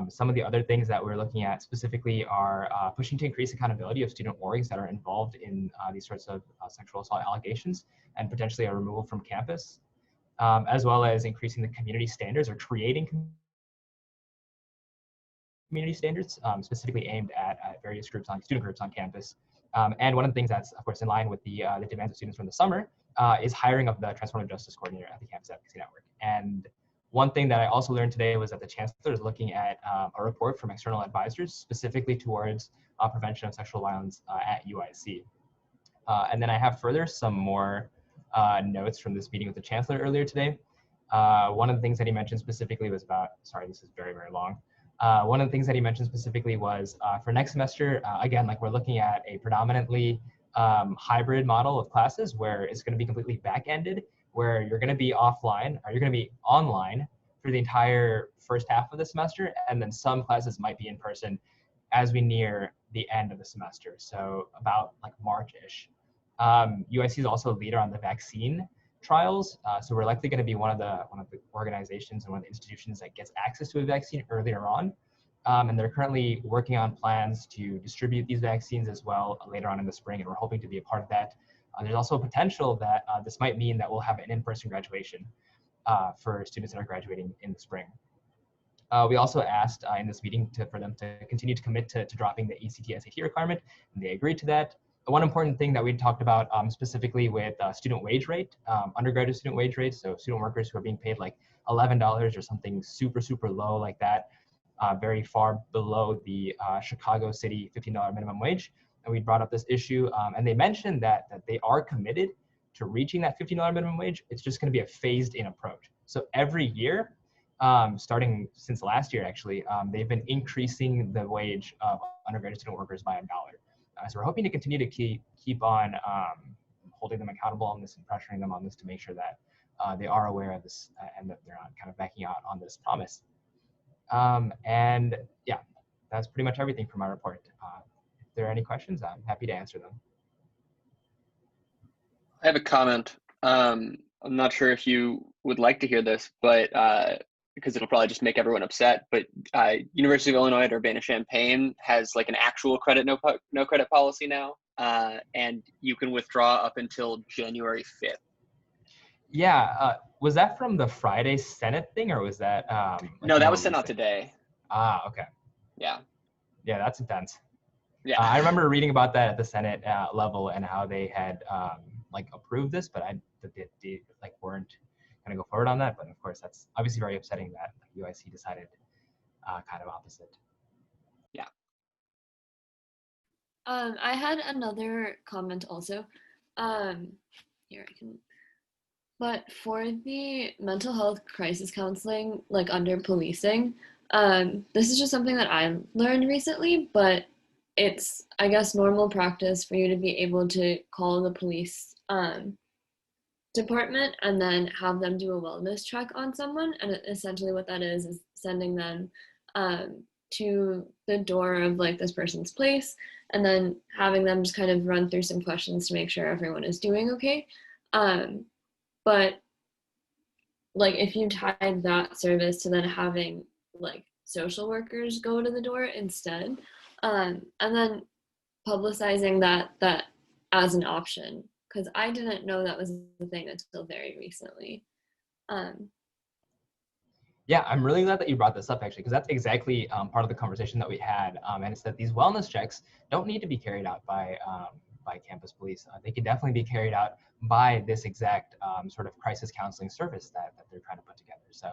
Some of the other things that we're looking at specifically are pushing to increase accountability of student orgs that are involved in these sorts of sexual assault allegations, and potentially a removal from campus, as well as increasing the community standards or creating community standards specifically aimed at various groups student groups on campus. And one of the things that's of course in line with the demands of students from the summer is hiring of the Transformative Justice Coordinator at the Campus Advocacy Network. And one thing that I also learned today was that the Chancellor is looking at a report from external advisors specifically towards prevention of sexual violence at UIC. And then I have further some more notes from this meeting with the Chancellor earlier today. One of the things that he mentioned specifically was about, sorry, this is very, very long. One of the things that he mentioned specifically was for next semester, again, like we're looking at a predominantly hybrid model of classes where it's going to be completely back-ended, where you're going to be offline or you're going to be online for the entire first half of the semester, and then some classes might be in person as we near the end of the semester, so about like March-ish. UIC is also a leader on the vaccine trials, so we're likely going to be one of the organizations and one of the institutions that gets access to a vaccine earlier on, and they're currently working on plans to distribute these vaccines as well later on in the spring, and we're hoping to be a part of that. There's also a potential that this might mean that we'll have an in-person graduation for students that are graduating in the spring. We also asked in this meeting for them to continue to commit to dropping the ECT SAT requirement, and they agreed to that. One important thing that we talked about specifically with student wage rate, undergraduate student wage rate, so student workers who are being paid like $11 or something super, super low like that, very far below the Chicago City $15 minimum wage. And we brought up this issue, and they mentioned that they are committed to reaching that $15 minimum wage. It's just going to be a phased-in approach. So every year, starting since last year, actually, they've been increasing the wage of undergraduate student workers by $1. So we're hoping to continue to keep on holding them accountable on this and pressuring them on this to make sure that they are aware of this and that they're not kind of backing out on this promise. And yeah, that's pretty much everything from my report. If there are any questions, I'm happy to answer them. I have a comment. I'm not sure if you would like to hear this, but because it'll probably just make everyone upset, but University of Illinois at Urbana-Champaign has like an actual credit no credit policy now, and you can withdraw up until January 5th. Yeah, was that from the Friday Senate thing, or was that? No, that was sent out today. Ah, okay. Yeah. Yeah, that's intense. Yeah. I remember reading about that at the Senate level and how they had like approved this, but they like weren't going to go forward on that. But of course, that's obviously very upsetting that UIC decided kind of opposite. Yeah. I had another comment also. Here I can. But for the mental health crisis counseling, like under policing, this is just something that I learned recently, but it's, I guess, normal practice for you to be able to call the police department and then have them do a wellness check on someone. And essentially what that is sending them to the door of like this person's place and then having them just kind of run through some questions to make sure everyone is doing okay. But like if you tied that service to then having like social workers go to the door instead, and then publicizing that as an option, because I didn't know that was the thing until very recently. Yeah, I'm really glad that you brought this up actually, because that's exactly part of the conversation that we had, and it's that these wellness checks don't need to be carried out by campus police. They can definitely be carried out by this exact sort of crisis counseling service that they're trying to put together. So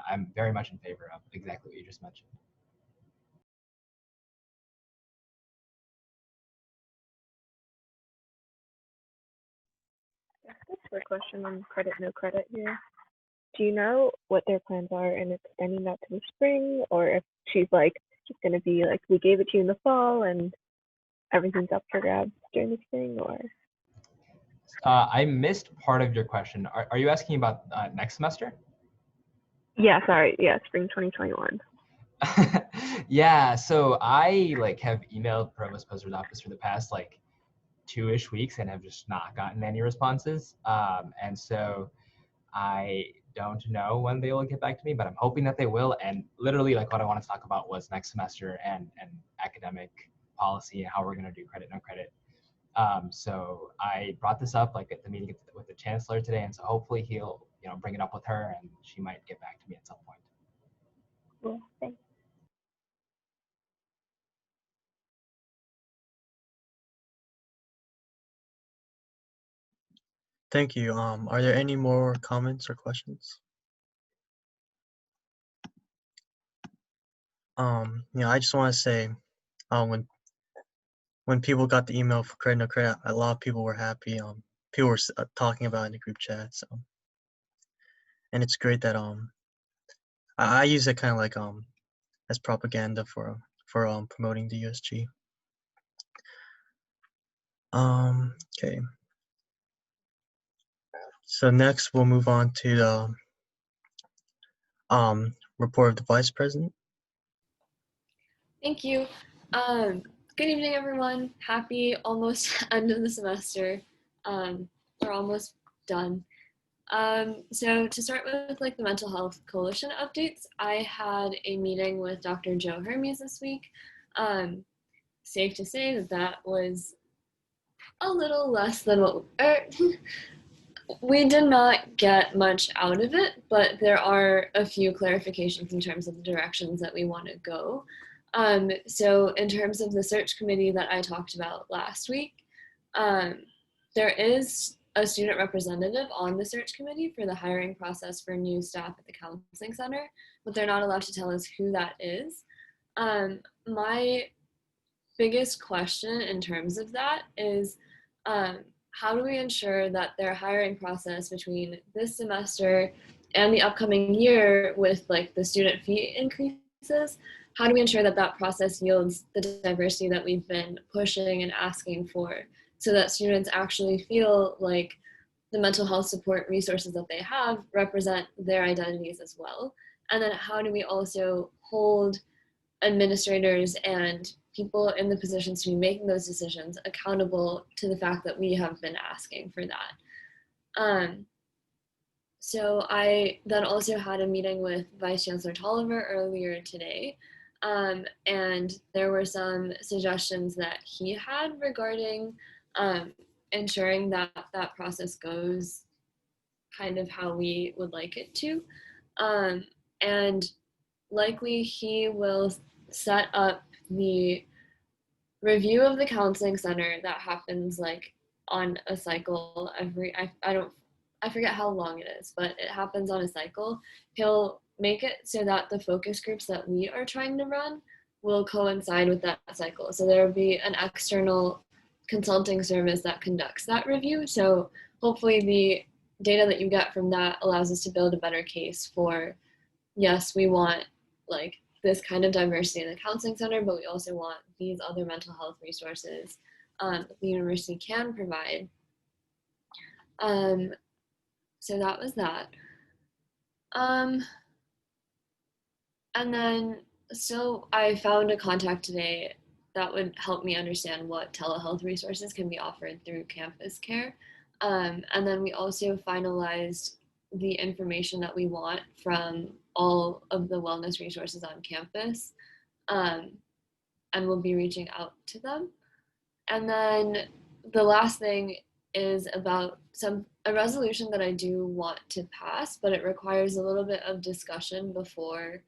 I'm very much in favor of exactly what you just mentioned. That's a question on credit, no credit here. Do you know what their plans are in extending that to the spring, or if she's like just going to be like, we gave it to you in the fall and everything's up for grabs during the spring, or? I missed part of your question. Are you asking about next semester? Yeah, sorry. Yeah, spring 2021. Yeah, so I like have emailed Provost Poser's office for the past like 2-ish weeks and have just not gotten any responses. And so I don't know when they will get back to me, but I'm hoping that they will. And literally like what I want to talk about was next semester and academic policy and how we're going to do credit, no credit. So I brought this up like at the meeting with the chancellor today. And so hopefully he'll, bring it up with her and she might get back to me at some point. Cool, thanks. Thank you. Are there any more comments or questions? I just want to say, when people got the email for credit, no credit, a lot of people were happy. People were talking about it in the group chat. So, and it's great that I use it kind of like as propaganda for promoting the USG. Okay. So next we'll move on to the report of the Vice President. Thank you. Good evening, everyone. Happy almost end of the semester. We're almost done. So to start with like the Mental Health Coalition updates, I had a meeting with Dr. Joe Hermes this week. Safe to say that was a little less than what, we did not get much out of it, but there are a few clarifications in terms of the directions that we want to go. So in terms of the search committee that I talked about last week, there is a student representative on the search committee for the hiring process for new staff at the counseling center, but they're not allowed to tell us who that is. My biggest question in terms of that is, how do we ensure that their hiring process between this semester and the upcoming year with like the student fee increases, how do we ensure that that process yields the diversity that we've been pushing and asking for, so that students actually feel like the mental health support resources that they have represent their identities as well? And then how do we also hold administrators and people in the positions to be making those decisions accountable to the fact that we have been asking for that? So I then also had a meeting with Vice Chancellor Tolliver earlier today, and there were some suggestions that he had regarding ensuring that that process goes kind of how we would like it to. And likely he will set up the review of the counseling center that happens like on a cycle every, I forget how long it is, but it happens on a cycle. He'll make it so that the focus groups that we are trying to run will coincide with that cycle. So there will be an external consulting service that conducts that review. So hopefully the data that you get from that allows us to build a better case for, yes, we want like this kind of diversity in the counseling center, but we also want these other mental health resources the university can provide. So that was that. And then so I found a contact today that would help me understand what telehealth resources can be offered through Campus Care. And then we also finalized the information that we want from all of the wellness resources on campus, and we'll be reaching out to them. And then the last thing is about a resolution that I do want to pass, but it requires a little bit of discussion before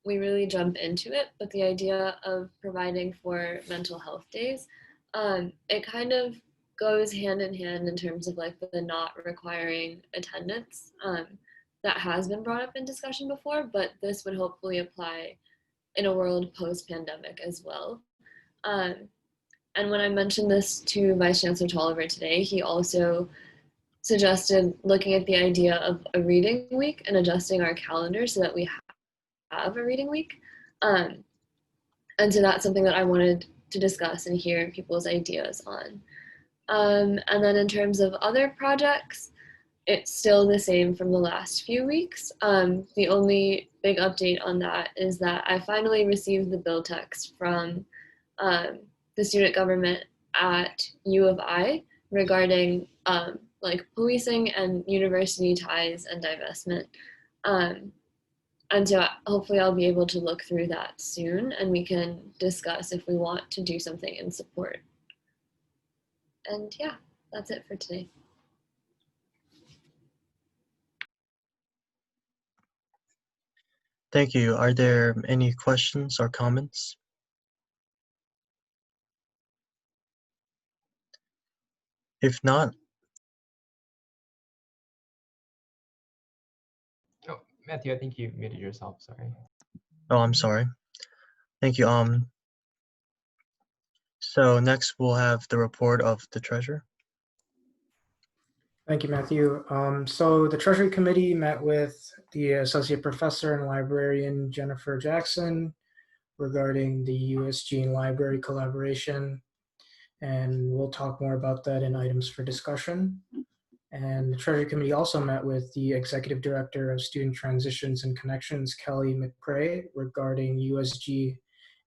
we really jump into it. But the idea of providing for mental health days, it kind of goes hand in hand in terms of like the not requiring attendance that has been brought up in discussion before, but this would hopefully apply in a world post-pandemic as well. And when I mentioned this to Vice Chancellor Tolliver today, he also suggested looking at the idea of a reading week and adjusting our calendar so that we have a reading week. And so that's something that I wanted to discuss and hear people's ideas on. And then in terms of other projects, it's still the same from the last few weeks. The only big update on that is that I finally received the bill text from the student government at U of I regarding like policing and university ties and divestment. And so hopefully I'll be able to look through that soon and we can discuss if we want to do something in support. And yeah, that's it for today. Thank you. Are there any questions or comments? If not, Oh, Matthew, I think you muted yourself. Sorry. oh, I'm sorry. Thank you. So next we'll have the report of the treasurer. Thank you, Matthew. So the Treasury Committee met with the Associate Professor and Librarian Jennifer Jackson regarding the USG and library collaboration, and we'll talk more about that in items for discussion. And the Treasury Committee also met with the Executive Director of Student Transitions and Connections, Kelly McCrae, regarding USG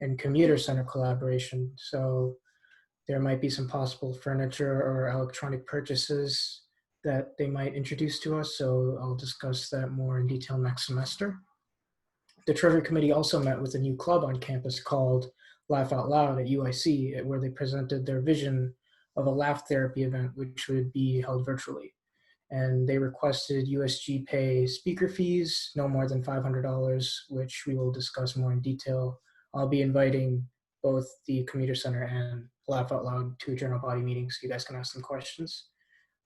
and Commuter Center collaboration. So there might be some possible furniture or electronic purchases that they might introduce to us, so I'll discuss that more in detail next semester. The Treasury Committee also met with a new club on campus called Laugh Out Loud at UIC, where they presented their vision of a laugh therapy event, which would be held virtually. And they requested USG pay speaker fees, no more than $500, which we will discuss more in detail. I'll be inviting both the Commuter Center and Laugh Out Loud to a general body meeting so you guys can ask them questions.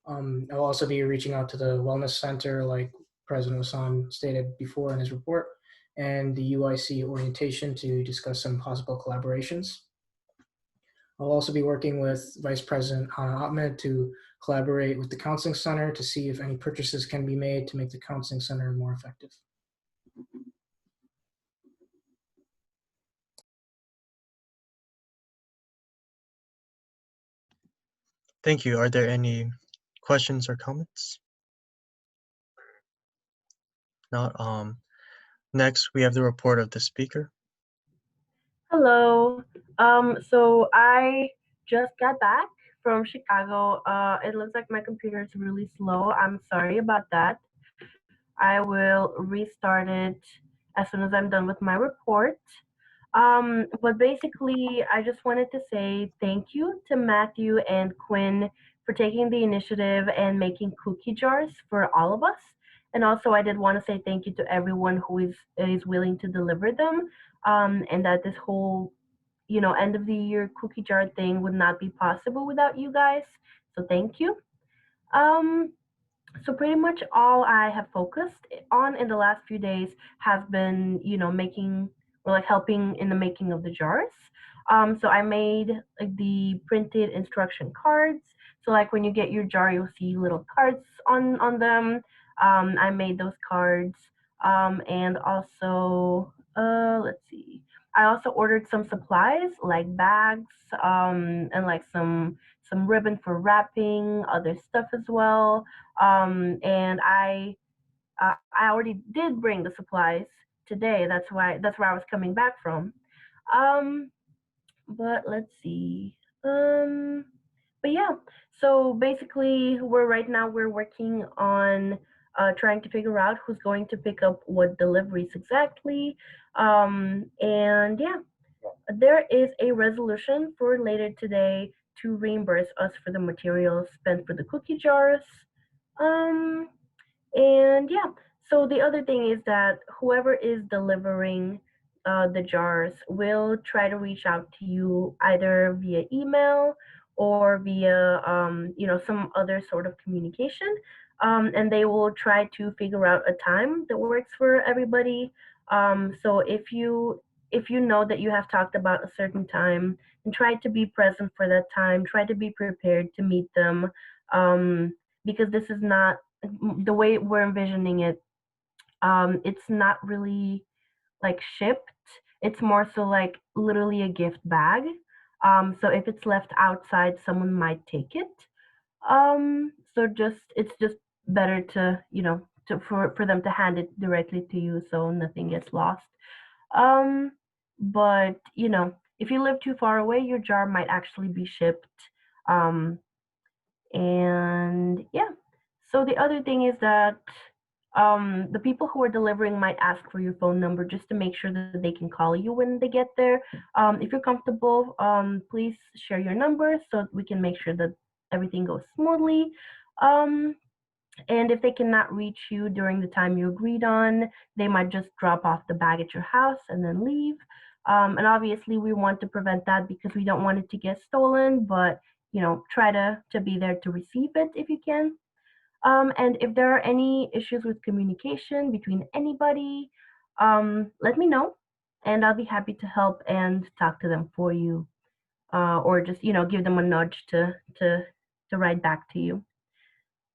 I'll also be reaching out to the Wellness Center, like President Hassan stated before in his report, and the UIC orientation to discuss some possible collaborations. I'll also be working with Vice President Hannah Ahmed to collaborate with the Counseling Center to see if any purchases can be made to make the Counseling Center more effective. Thank you. Are there any questions or comments? Not. Next, we have the report of the speaker. Hello. So I just got back from Chicago. It looks like my computer is really slow. I'm sorry about that. I will restart it as soon as I'm done with my report. But basically, I just wanted to say thank you to Matthew and Quinn for taking the initiative and making cookie jars for all of us. And also, I did want to say thank you to everyone who is willing to deliver them. And that this whole, end of the year cookie jar thing would not be possible without you guys. So thank you. Um, so pretty much all I have focused on in the last few days has been, making or like helping in the making of the jars. So I made like the printed instruction cards. So like when you get your jar, you'll see little cards on them. I made those cards. And also, let's see. I also ordered some supplies like bags, and like some ribbon for wrapping, other stuff as well. And I already did bring the supplies today. That's where I was coming back from. Um, but let's see. But yeah, so basically, we're working on trying to figure out who's going to pick up what deliveries exactly. And yeah, there is a resolution for later today to reimburse us for the materials spent for the cookie jars. Um, and yeah, so the other thing is that whoever is delivering the jars will try to reach out to you either via email or via, some other sort of communication. And they will try to figure out a time that works for everybody. So if you know that you have talked about a certain time, and try to be present for that time, try to be prepared to meet them, because this is not the way we're envisioning it. It's not really like shipped. It's more so like literally a gift bag. So if it's left outside, someone might take it. So it's just better to, for them to hand it directly to you so nothing gets lost. Um, but if you live too far away, your jar might actually be shipped. Um, and yeah, so the other thing is that the people who are delivering might ask for your phone number just to make sure that they can call you when they get there. If you're comfortable, please share your number so we can make sure that everything goes smoothly. Um, and if they cannot reach you during the time you agreed on, they might just drop off the bag at your house and then leave. And obviously, we want to prevent that because we don't want it to get stolen, but try to be there to receive it if you can. And if there are any issues with communication between anybody, let me know, and I'll be happy to help and talk to them for you, or just give them a nudge to write back to you.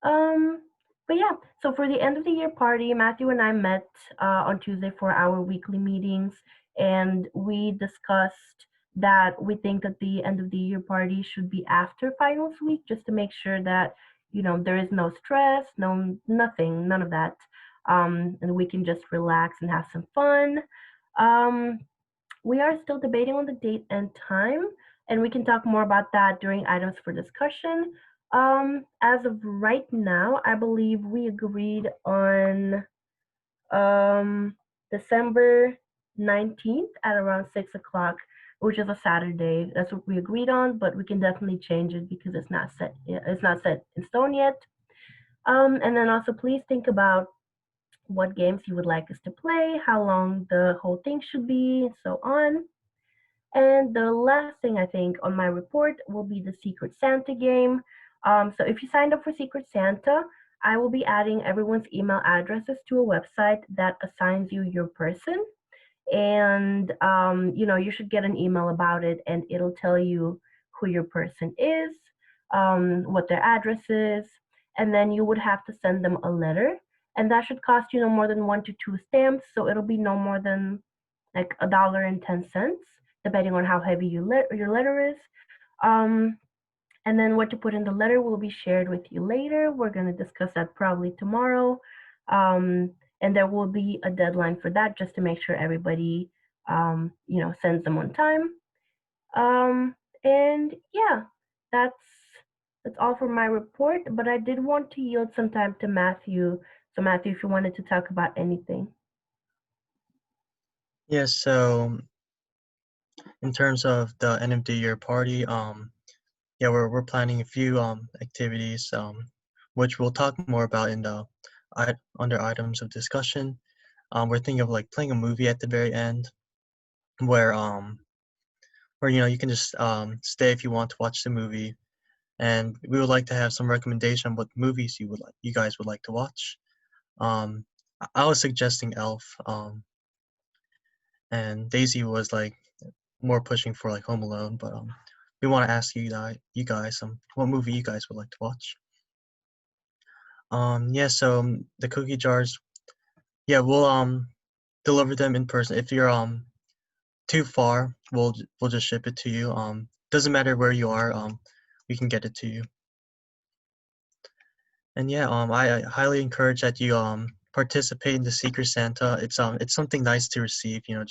Um, but yeah, so for the end of the year party, Matthew and I met on Tuesday for our weekly meetings, and we discussed that we think that the end of the year party should be after finals week, just to make sure that there is no stress, nothing, none of that, and we can just relax and have some fun. Um, we are still debating on the date and time, and we can talk more about that during items for discussion. As of right now, I believe we agreed on December 19th at around 6 o'clock, which is a Saturday. That's what we agreed on, but we can definitely change it because it's not set. It's not set in stone yet. And then also please think about what games you would like us to play, how long the whole thing should be, and so on. And the last thing I think on my report will be the Secret Santa game. So if you signed up for Secret Santa, I will be adding everyone's email addresses to a website that assigns you your person. And, you should get an email about it, and it'll tell you who your person is, what their address is, and then you would have to send them a letter. And that should cost you no more than 1 to 2 stamps. So it'll be no more than like $1.10, depending on how heavy your letter is. And then what to put in the letter will be shared with you later. We're going to discuss that probably tomorrow. And there will be a deadline for that just to make sure everybody, sends them on time. And yeah, that's all for my report. But I did want to yield some time to Matthew So Matthew, if you wanted to talk about anything. Yeah, so in terms of the end of the year party, yeah, we're planning a few activities, which we'll talk more about in the under items of discussion. We're thinking of like playing a movie at the very end, where you know you can just stay if you want to watch the movie, and we would like to have some recommendation on what movies you guys would like to watch. I was suggesting Elf, and Daisy was like more pushing for like Home Alone, but we want to ask you guys what movie you guys would like to watch. Yeah, so the cookie jars, yeah, we'll deliver them in person. If you're too far, we'll just ship it to you. Doesn't matter where you are, we can get it to you. And yeah, I highly encourage that you participate in the Secret Santa. It's something nice to receive, you know,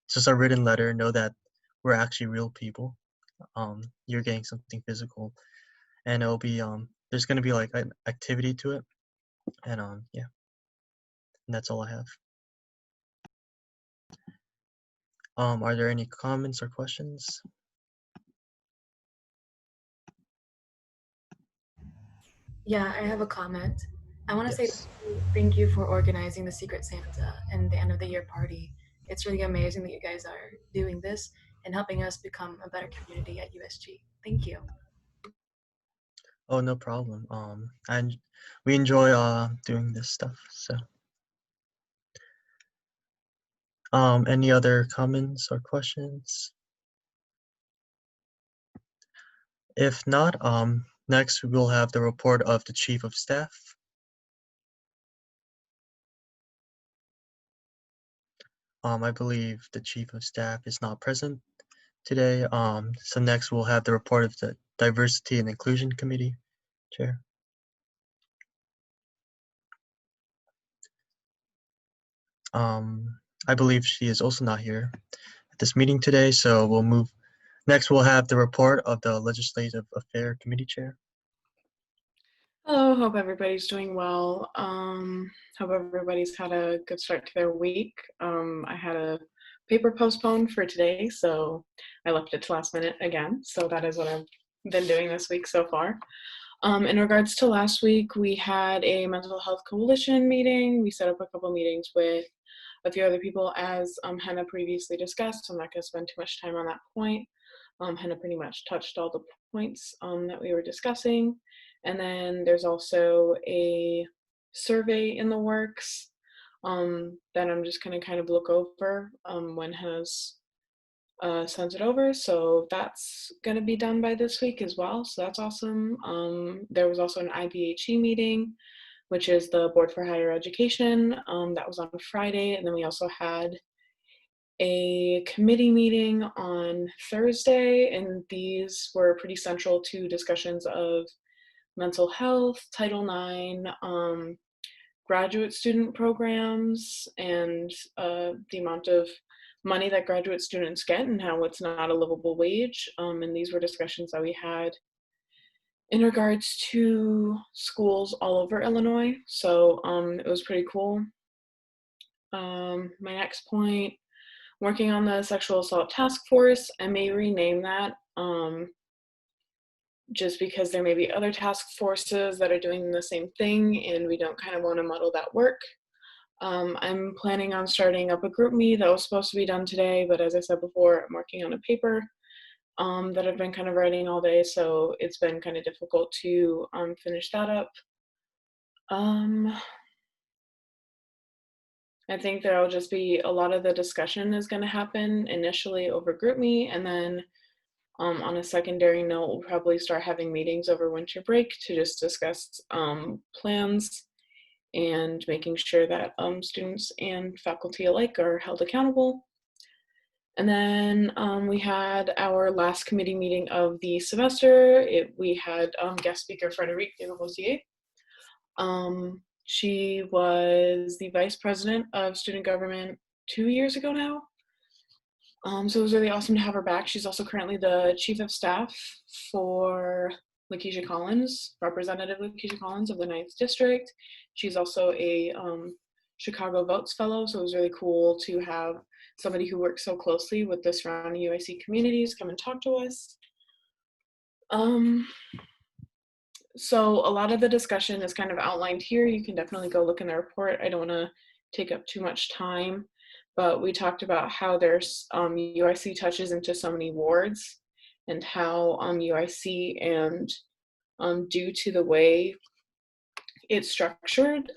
just a written letter, know that we're actually real people. You're getting something physical, and it'll be there's gonna be like an activity to it, and yeah, and that's all I have. Are there any comments or questions? Yeah, I have a comment. I want to say Yes. thank you for organizing the Secret Santa and the end of the year party. It's really amazing that you guys are doing this and helping us become a better community at USG. Thank you. Oh, no problem. And we enjoy doing this stuff. So, any other comments or questions? If not, next we will have the report of the Chief of Staff. I believe the Chief of Staff is not present today. So next we'll have the report of the Diversity and Inclusion Committee Chair. I believe she is also not here at this meeting today, so we'll move. Next, we'll have the report of the Legislative Affairs Committee Chair. Hello, hope everybody's doing well. Hope everybody's had a good start to their week. I had a paper postponed for today, so I left it to last minute again. So that is what I've been doing this week so far. In regards to last week, we had a mental health coalition meeting. We set up a couple meetings with a few other people, as Hannah previously discussed. I'm not going to spend too much time on that point. Hannah pretty much touched all the points that we were discussing. And then there's also a survey in the works that I'm just going to kind of look over when Hannah's sends it over. So that's going to be done by this week as well. So that's awesome. There was also an IBHE meeting, which is the Board for Higher Education. That was on Friday. And then we also had a committee meeting on Thursday. And these were pretty central to discussions of mental health, Title IX, graduate student programs, and the amount of money that graduate students get and how it's not a livable wage. And these were discussions that we had in regards to schools all over Illinois. So it was pretty cool. My next point, working on the sexual assault task force. I may rename that just because there may be other task forces that are doing the same thing and we don't kind of want to muddle that work. I'm planning on starting up a group me that was supposed to be done today, but as I said before, I'm working on a paper that I've been kind of writing all day, so it's been kind of difficult to finish that up. I think there'll just be a lot of the discussion is going to happen initially over GroupMe, and then on a secondary note, we'll probably start having meetings over winter break to just discuss plans and making sure that students and faculty alike are held accountable. And then we had our last committee meeting of the semester. We had guest speaker Frederique Desrosiers. She was the vice president of student government 2 years ago now. So it was really awesome to have her back. She's also currently the chief of staff for Lakeisha Collins, Representative Lakeisha Collins of the 9th District. She's also a Chicago Votes Fellow, so it was really cool to have somebody who works so closely with the surrounding UIC communities come and talk to us. So a lot of the discussion is kind of outlined here. You can definitely go look in the report. I don't want to take up too much time, but we talked about how there's UIC touches into so many wards, and how UIC and due to the way it's structured,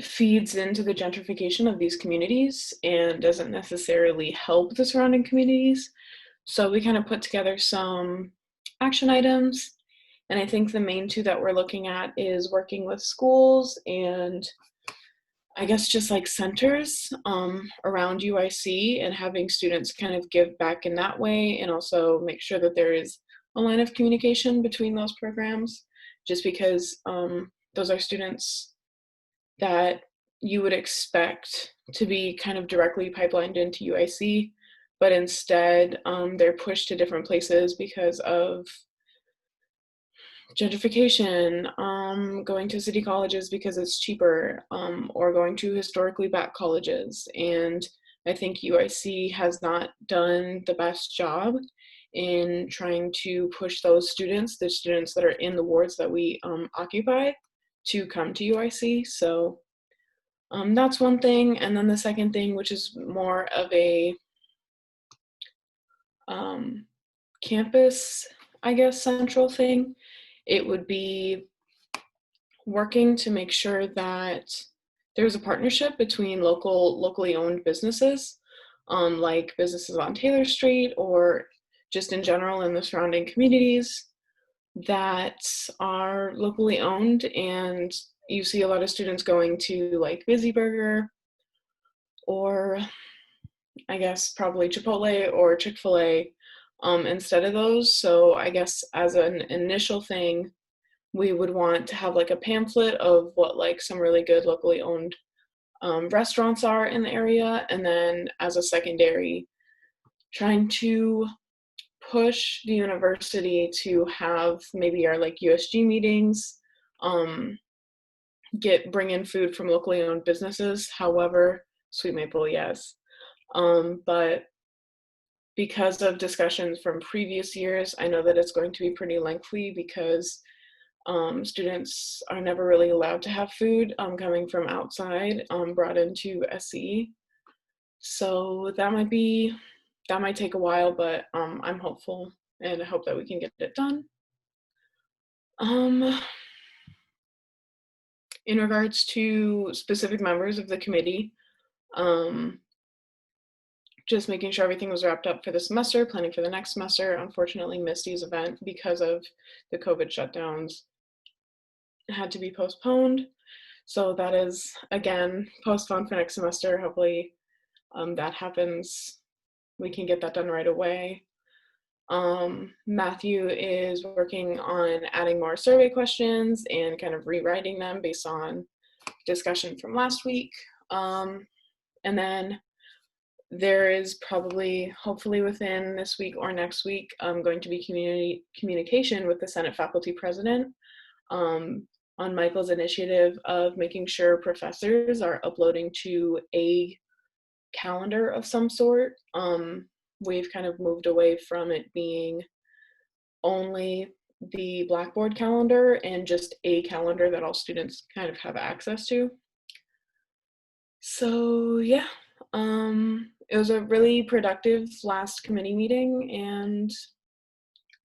feeds into the gentrification of these communities and doesn't necessarily help the surrounding communities. So we kind of put together some action items, and I think the main two that we're looking at is working with schools and I guess just like centers around UIC and having students kind of give back in that way, and also make sure that there is a line of communication between those programs, just because those are students that you would expect to be kind of directly pipelined into UIC, but instead they're pushed to different places because of gentrification, going to city colleges because it's cheaper, or going to historically black colleges. And I think UIC has not done the best job in trying to push those students, the students that are in the wards that we occupy, to come to UIC. So that's one thing. And then the second thing, which is more of a campus, I guess, central thing, it would be working to make sure that there's a partnership between locally owned businesses, like businesses on Taylor Street or just in general in the surrounding communities that are locally owned. And you see a lot of students going to like Busy Burger, or I guess probably Chipotle or Chick-fil-A instead of those. So I guess as an initial thing, we would want to have like a pamphlet of what like some really good locally owned restaurants are in the area. And then as a secondary, trying to push the university to have maybe our like USG meetings, bring in food from locally owned businesses. However, Sweet Maple, yes. But because of discussions from previous years, I know that it's going to be pretty lengthy because students are never really allowed to have food coming from outside brought into SCE. So that might take a while, but I'm hopeful and I hope that we can get it done. In regards to specific members of the committee, just making sure everything was wrapped up for the semester, planning for the next semester. Unfortunately, Misty's event, because of the COVID shutdowns, had to be postponed. So that is, again, postponed for next semester. Hopefully that happens. We can get that done right away. Matthew is working on adding more survey questions and kind of rewriting them based on discussion from last week. And then there is probably, hopefully within this week or next week, going to be communication with the Senate faculty president on Michael's initiative of making sure professors are uploading to a calendar of some sort. We've kind of moved away from it being only the Blackboard calendar and just a calendar that all students kind of have access to. So yeah, it was a really productive last committee meeting, and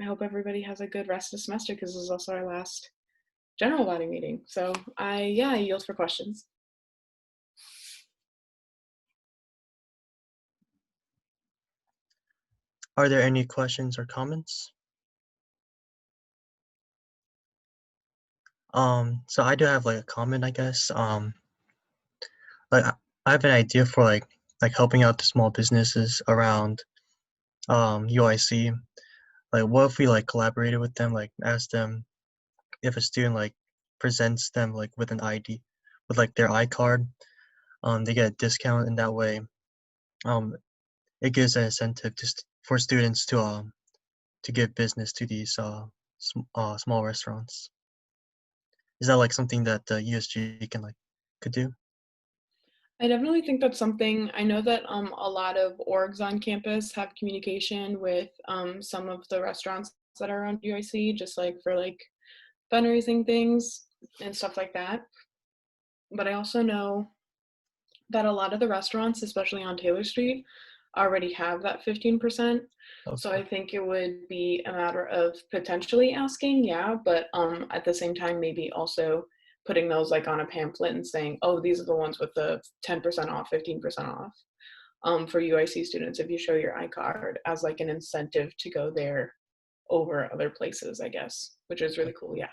I hope everybody has a good rest of the semester because this is also our last general body meeting. So I yield for questions. Are there any questions or comments? So I do have like a comment, I guess. Like I have an idea for like helping out the small businesses around UIC. Like what if we like collaborated with them, like asked them if a student like presents them like with an ID, with like their iCard, they get a discount, and that way it gives an incentive just for students to to give business to these small restaurants? Is that like something that the USG could do? I definitely think that's something. I know that a lot of orgs on campus have communication with some of the restaurants that are around UIC, just like for like fundraising things and stuff like that. But I also know that a lot of the restaurants, especially on Taylor Street, already have that 15%. So I think it would be a matter of potentially asking, yeah, but at the same time, maybe also putting those like on a pamphlet and saying, oh, these are the ones with the 10% off, 15% off for UIC students if you show your iCard as like an incentive to go there over other places, I guess, which is really cool, yeah.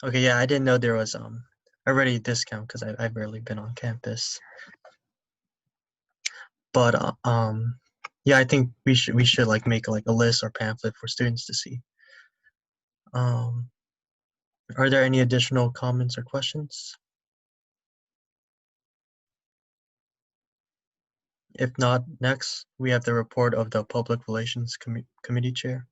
Okay, yeah, I didn't know there was already a discount because I've barely been on campus. But yeah, I think we should like make like a list or pamphlet for students to see. Are there any additional comments or questions? If not, next we have the report of the Public Relations Committee Chair.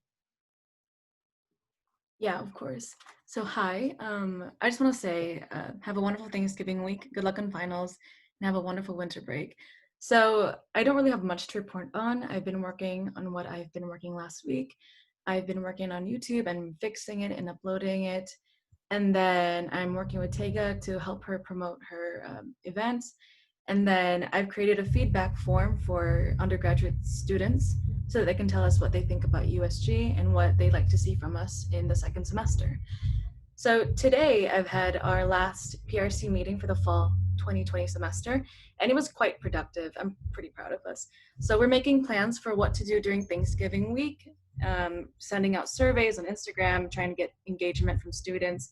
Yeah, of course. So hi, I just want to say have a wonderful Thanksgiving week. Good luck on finals and have a wonderful winter break. So I don't really have much to report on. I've been working on what I've been working last week. I've been working on YouTube and fixing it and uploading it. And then I'm working with Tega to help her promote her events. And then I've created a feedback form for undergraduate students so that they can tell us what they think about USG and what they'd like to see from us in the second semester. So today I've had our last PRC meeting for the fall 2020 semester, and it was quite productive. I'm pretty proud of us. So we're making plans for what to do during Thanksgiving week, sending out surveys on Instagram, trying to get engagement from students.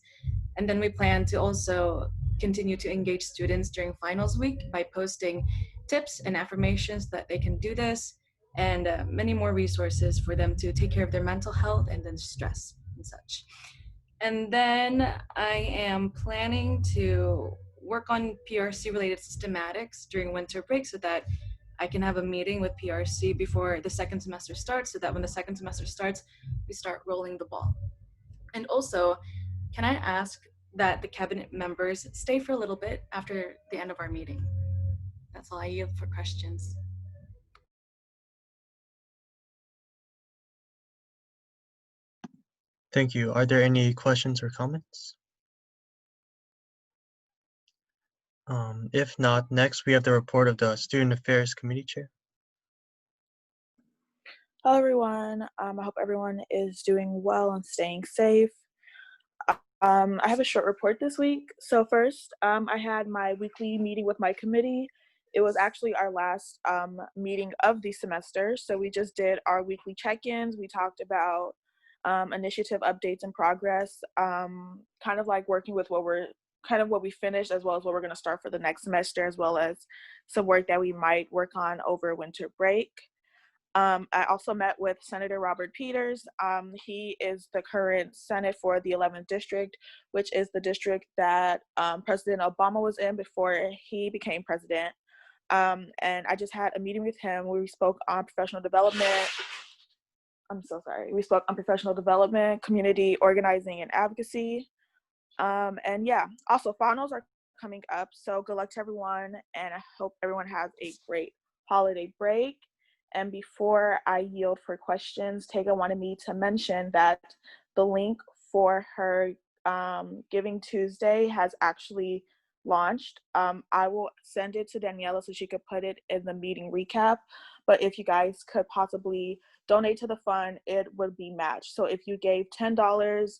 And then we plan to also continue to engage students during finals week by posting tips and affirmations that they can do this, and many more resources for them to take care of their mental health and then stress and such. And then I am planning to work on PRC related systematics during winter break so that I can have a meeting with PRC before the second semester starts, so that when the second semester starts, we start rolling the ball. And also, can I ask that the cabinet members stay for a little bit after the end of our meeting? That's all. I yield for questions. Thank you. Are there any questions or comments? If not, next we have the report of the Student Affairs Committee Chair. Hello, everyone. I hope everyone is doing well and staying safe. I have a short report this week. So first, I had my weekly meeting with my committee. It was actually our last meeting of the semester. So we just did our weekly check-ins. We talked about initiative updates and progress, kind of like working with what we finished, as well as what we're going to start for the next semester, as well as some work that we might work on over winter break. I also met with Senator Robert Peters. He is the current Senate for the 11th District, which is the district that President Obama was in before he became president. And I just had a meeting with him where we spoke on professional development. We spoke on professional development, community organizing, and advocacy. And yeah, also finals are coming up, so good luck to everyone, and I hope everyone has a great holiday break. And before I yield for questions, Tega wanted me to mention that the link for her Giving Tuesday has actually launched. I will send it to Daniela so she could put it in the meeting recap. But if you guys could possibly donate to the fund, it would be matched. So if you gave $10,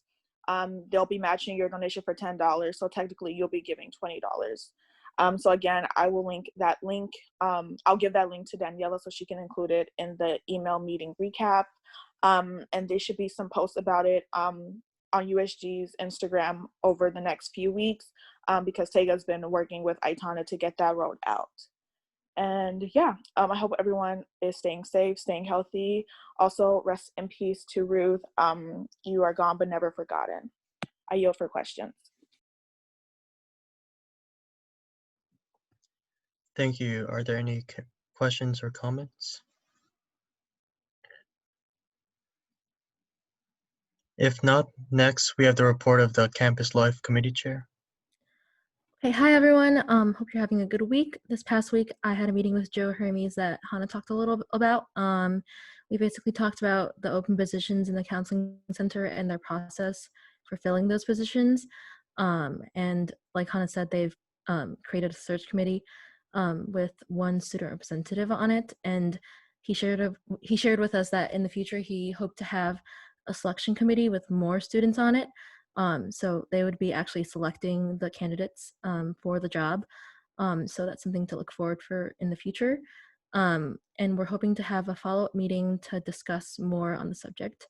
they'll be matching your donation for $10. So technically you'll be giving $20. So again, I will link that link. I'll give that link to Daniela so she can include it in the email meeting recap. And there should be some posts about it on USG's Instagram over the next few weeks because Tega's been working with Aitana to get that rolled out. And yeah, I hope everyone is staying safe, staying healthy. Also, rest in peace to Ruth. You are gone but never forgotten. I yield for questions. Thank you. Are there any questions or comments? If not, next we have the report of the Campus Life Committee Chair. Hey, hi everyone. Hope you're having a good week. This past week, I had a meeting with Joe Hermes that Hannah talked a little about. We basically talked about the open positions in the counseling center and their process for filling those positions. And like Hannah said, they've created a search committee with one student representative on it. And he shared with us that in the future he hoped to have a selection committee with more students on it. So they would be actually selecting the candidates for the job. So that's something to look forward for in the future. And we're hoping to have a follow-up meeting to discuss more on the subject.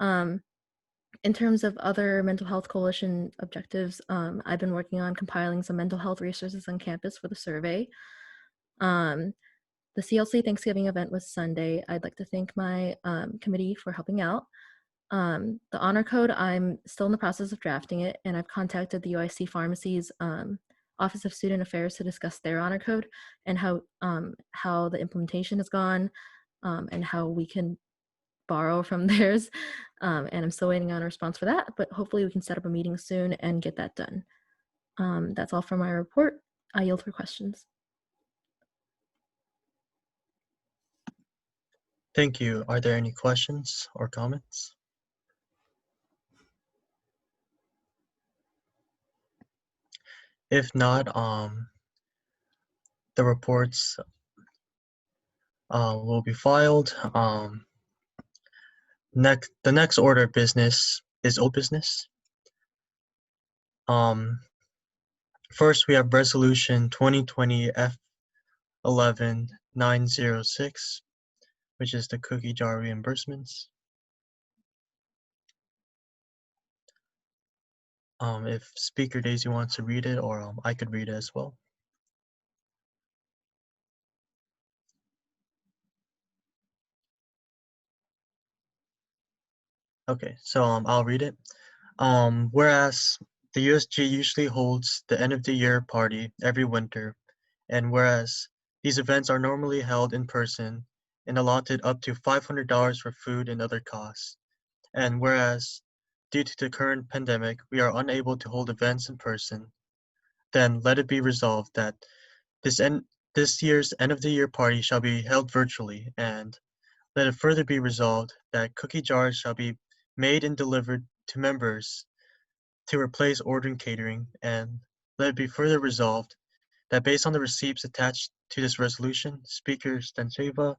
In terms of other mental health coalition objectives, I've been working on compiling some mental health resources on campus for the survey. The CLC Thanksgiving event was Sunday. I'd like to thank my committee for helping out. The honor code, I'm still in the process of drafting it, and I've contacted the UIC Pharmacy's Office of Student Affairs to discuss their honor code and how the implementation has gone and how we can borrow from theirs. And I'm still waiting on a response for that, but hopefully we can set up a meeting soon and get that done. That's all for my report. I yield for questions. Thank you. Are there any questions or comments? If not, the reports will be filed. The next order of business is old business. First, we have Resolution 2020 F11906, which is the cookie jar reimbursements. If Speaker Daisy wants to read it, or I could read it as well. Okay, so I'll read it. Whereas the USG usually holds the end of the year party every winter, and whereas these events are normally held in person and allotted up to $500 for food and other costs, and whereas due to the current pandemic, we are unable to hold events in person, then let it be resolved that this year's end of the year party shall be held virtually, and let it further be resolved that cookie jars shall be made and delivered to members to replace ordering catering, and let it be further resolved that based on the receipts attached to this resolution, Speaker Stancheva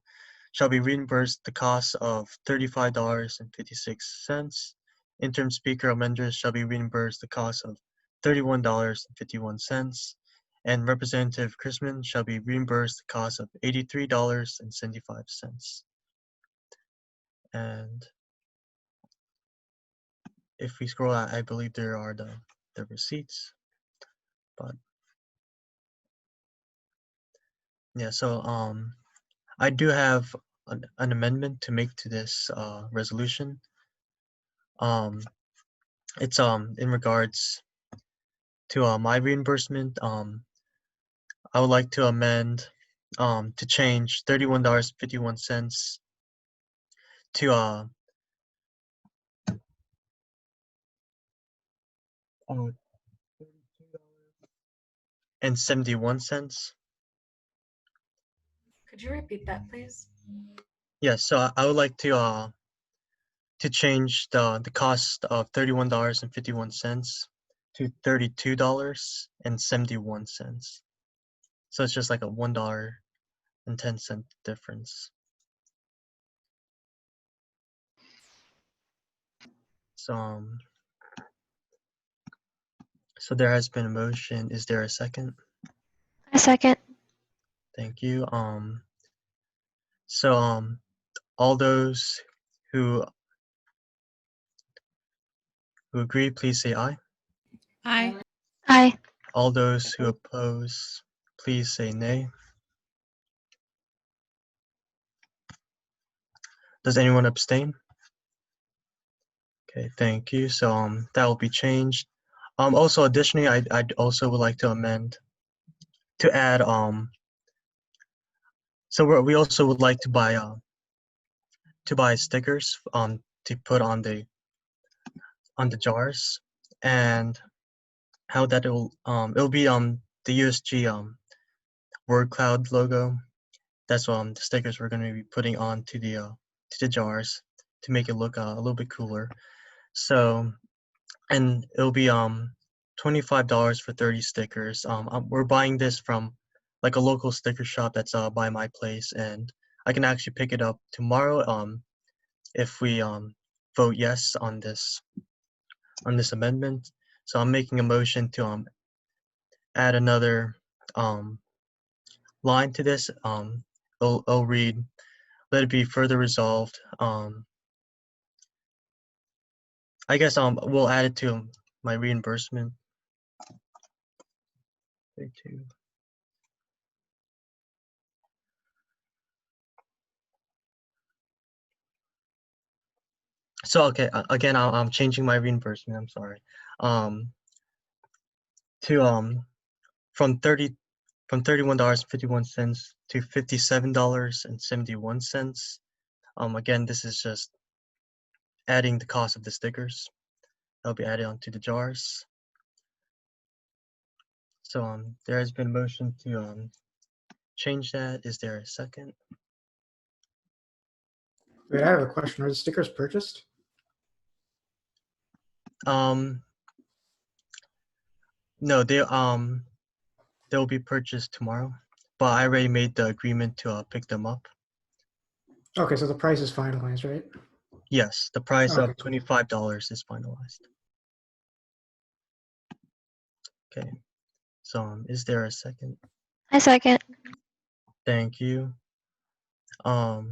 shall be reimbursed the cost of $35.56. Interim Speaker Almendras shall be reimbursed the cost of $31.51, and Representative Chrisman shall be reimbursed the cost of $83.75. And if we scroll out, I believe there are the receipts, but yeah, so I do have an amendment to make to this resolution. It's in regards to my reimbursement. I would like to amend to change $31.51 to $32.71. Could you repeat that, please? Yes, so I would like to change the cost of $31.51 to $32.71. So it's just like a $1.10 difference. So so there has been a motion. Is there a second? A second. Thank you. So all those who agree, please say aye. Aye. Aye. All those who oppose, please say nay. Does anyone abstain? Okay, thank you. So that will be changed. Also, additionally, I'd also would like to amend to add so we also would like to buy stickers to put on the the jars, and how that it'll be the USG word cloud logo. That's the stickers we're going to be putting on to the jars to make it look a little bit cooler. So, and it'll be $25 for 30 stickers. We're buying this from like a local sticker shop that's by my place, and I can actually pick it up tomorrow if we vote yes on this amendment. So I'm making a motion to add another line to this. It'll read, "Let it be further resolved." I guess we'll add it to my reimbursement. 32. So okay, again, I'm changing my reimbursement. I'm sorry. To from $31.51 to $57.71. Again, this is just adding the cost of the stickers. That'll be added onto the jars. So there has been a motion to change that. Is there a second? Wait, I have a question. Are the stickers purchased? No, they'll be purchased tomorrow, but I already made the agreement to pick them up. Okay, so the price is finalized, right? Yes, the price Okay. of $25 is finalized. Okay, so is there a second? I second. Thank you. All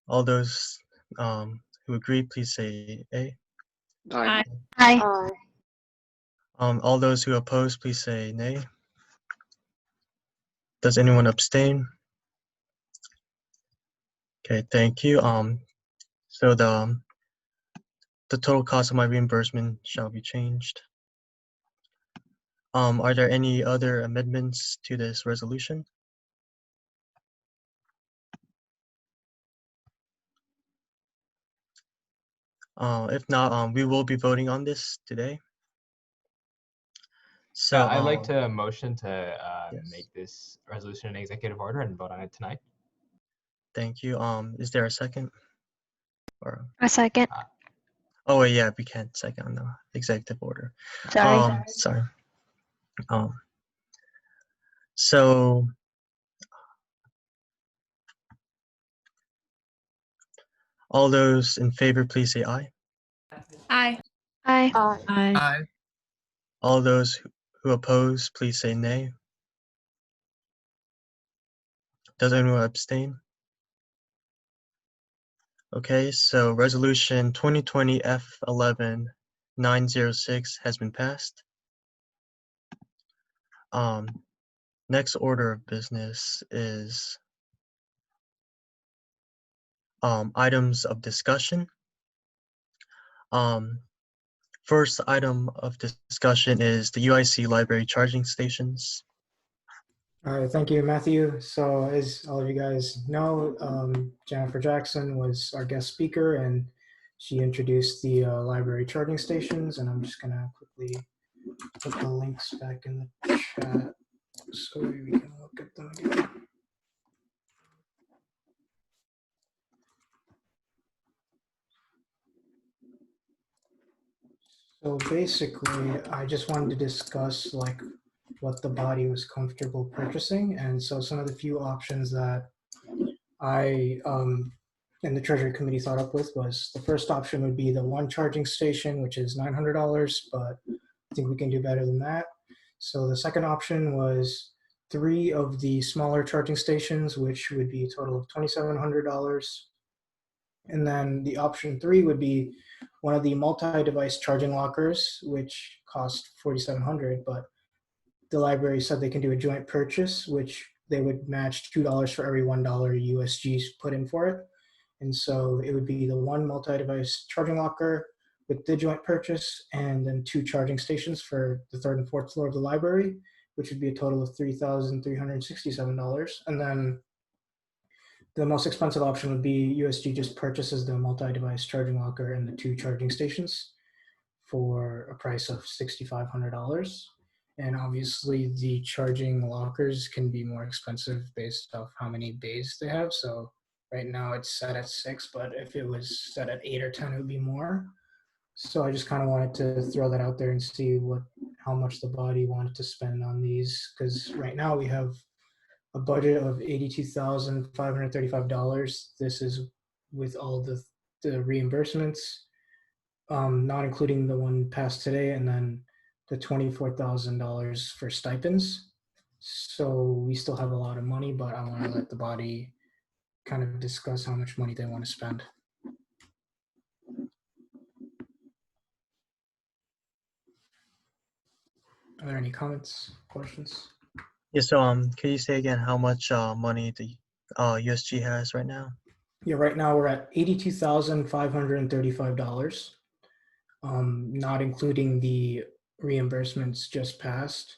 those who agree, please say A. Aye. Aye. All those who oppose, please say nay. Does anyone abstain? Okay, thank you. So the total cost of my reimbursement shall be changed. Are there any other amendments to this resolution? If not, we will be voting on this today. So I'd like to motion to yes. make this resolution an executive order and vote on it tonight. Thank you. Is there a second? Or I second. oh wait, yeah, we can't second on the executive order. Sorry. Sorry. So all those in favor, please say aye. Aye. Aye. Aye. All those who oppose, please say nay. Does anyone abstain? Okay, so resolution 2020 F11-906 has been passed. Next order of business is items of discussion. First item of discussion is the UIC library charging stations. All right, thank you, Matthew. So as all of you guys know, Jennifer Jackson was our guest speaker, and she introduced the library charging stations, and I'm just gonna quickly put the links back in the chat so we can look at them again. So basically, I just wanted to discuss like what the body was comfortable purchasing, and so some of the few options that I and the Treasury Committee thought up with was the first option would be the one charging station, which is $900, but I think we can do better than that. So the second option was 3 of the smaller charging stations, which would be a total of $2,700. And then the option 3 would be one of the multi-device charging lockers, which cost $4,700, but the library said they can do a joint purchase, which they would match $2 for every $1 USG put in for it. And so it would be the one multi-device charging locker with the joint purchase, and then 2 charging stations for the 3rd and 4th floor of the library, which would be a total of $3,367. And then the most expensive option would be USG just purchases the multi-device charging locker and the 2 charging stations. for a price of $6,500. And obviously the charging lockers can be more expensive based off how many bays they have. So right now it's set at 6, but if it was set at 8 or 10, it would be more. So I just kind of wanted to throw that out there and see how much the body wanted to spend on these, because right now we have a budget of $82,535. This is with all the reimbursements, not including the one passed today, and then the $24,000 for stipends. So we still have a lot of money, but I want to let the body kind of discuss how much money they want to spend. Are there any comments, questions? Yeah, so can you say again how much money the USG has right now? Yeah, right now we're at $82,535, not including the reimbursements just passed,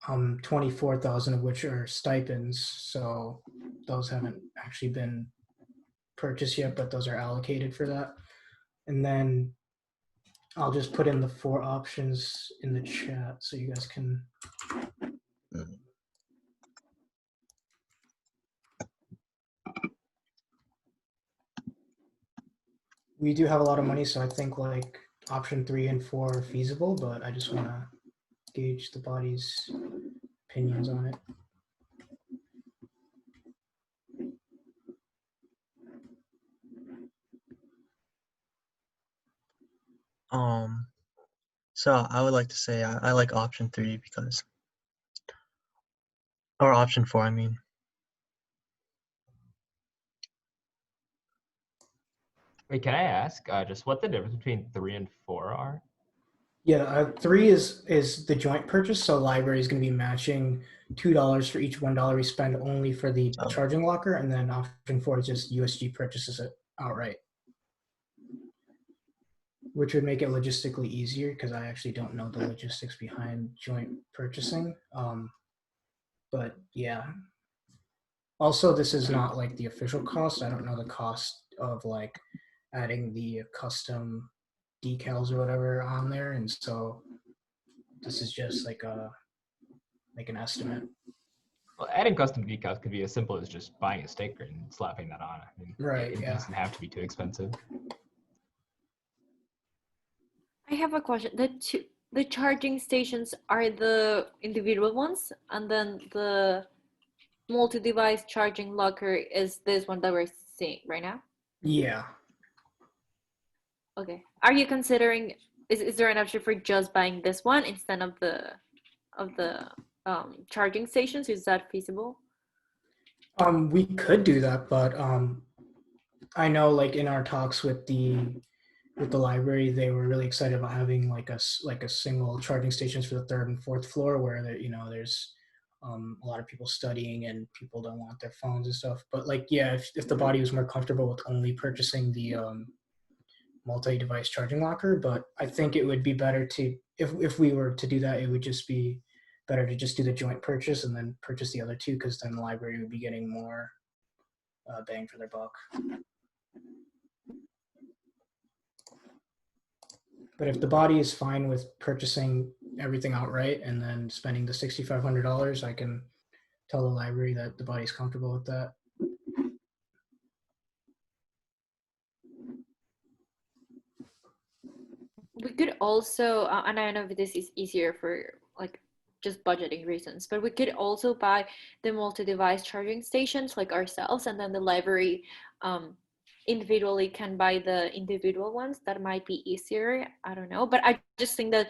24,000 of which are stipends. So those haven't actually been purchased yet, but those are allocated for that. And then I'll just put in the 4 options in the chat so you guys can. We do have a lot of money, so I think like option 3 and 4 are feasible, but I just want to gauge the body's opinions on it. So I would like to say I like option 3 because, or option 4, I mean. Wait, can I ask just what the difference between 3 and 4 are? Yeah, 3 is the joint purchase, so library is going to be matching $2 for each $1 we spend only for the charging locker, and then option 4 is just USG purchases it outright, which would make it logistically easier because I actually don't know the logistics behind joint purchasing. But yeah. Also, this is not like the official cost. I don't know the cost of like adding the custom decals or whatever on there, and so this is just like an estimate. Well, adding custom decals could be as simple as just buying a sticker and slapping that on. I mean, right? It doesn't have to be too expensive. I have a question. The charging stations are the individual ones, and then the multi-device charging locker is this one that we're seeing right now? Yeah. Okay. Are you considering, is there an option for just buying this one instead of the charging stations? Is that feasible? We could do that, but I know like in our talks with the library, they were really excited about having like a single charging stations for the 3rd and 4th floor where there's a lot of people studying and people don't want their phones and stuff. But like, yeah, if the body was more comfortable with only purchasing the multi-device charging locker, but I think it would be better to, if we were to do that, it would just be better to just do the joint purchase and then purchase the other 2, because then the library would be getting more bang for their buck. But if the body is fine with purchasing everything outright and then spending the $6,500, I can tell the library that the body's comfortable with that. We could also, and I know this is easier for like just budgeting reasons, but we could also buy the multi-device charging stations like ourselves, and then the library individually can buy the individual ones. That might be easier. I don't know, but I just think that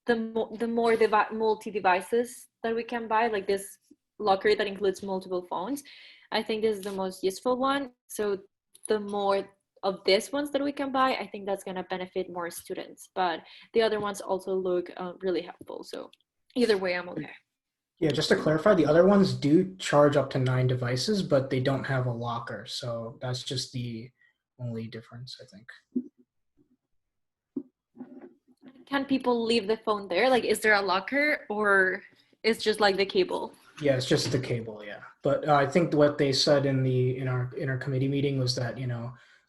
the more multi-devices that we can buy, like this locker that includes multiple phones, I think this is the most useful one. So the more of these ones that we can buy, I think that's going to benefit more students, but the other ones also look really helpful. So either way, I'm okay. Yeah, just to clarify, the other ones do charge up to 9 devices, but they don't have a locker. So that's just the only difference, I think. Can people leave the phone there? Like, is there a locker, or it's just like the cable? Yeah, it's just the cable, yeah. But I think what they said in our committee meeting was that,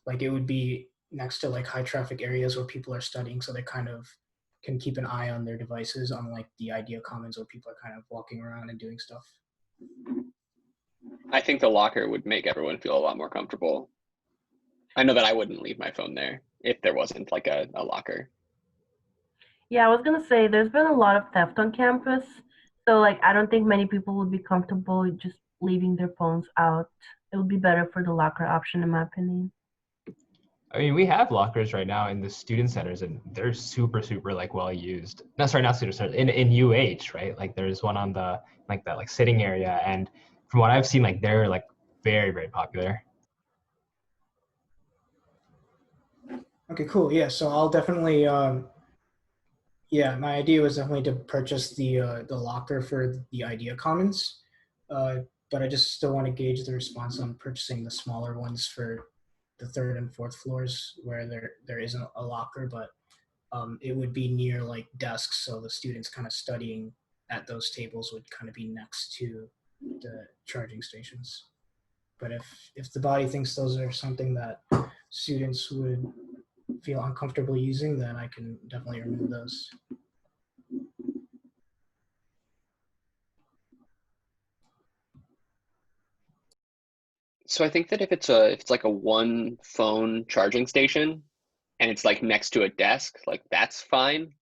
like it would be next to like high traffic areas where people are studying, so they kind of can keep an eye on their devices, unlike the Idea Commons where people are kind of walking around and doing stuff. I think the locker would make everyone feel a lot more comfortable. I know that I wouldn't leave my phone there if there wasn't like a locker. Yeah, I was gonna say there's been a lot of theft on campus, so like I don't think many people would be comfortable just leaving their phones out. It would be better for the locker option, in my opinion. I mean, we have lockers right now in the student centers, and they're super, super like well used. No, sorry, not student centers. In UH, right? Like there's one on the like that like sitting area, and from what I've seen, like they're like very, very popular. Okay, cool. Yeah, so I'll definitely. Yeah, my idea was definitely to purchase the locker for the Idea Commons, but I just still want to gauge the response on purchasing the smaller ones for the third and fourth floors where there isn't a locker, but it would be near like desks, so the students kind of studying at those tables would kind of be next to the charging stations. But if the body thinks those are something that students would feel uncomfortable using, then I can definitely remove those. So I think that if it's like a one phone charging station and it's like next to a desk, like that's fine.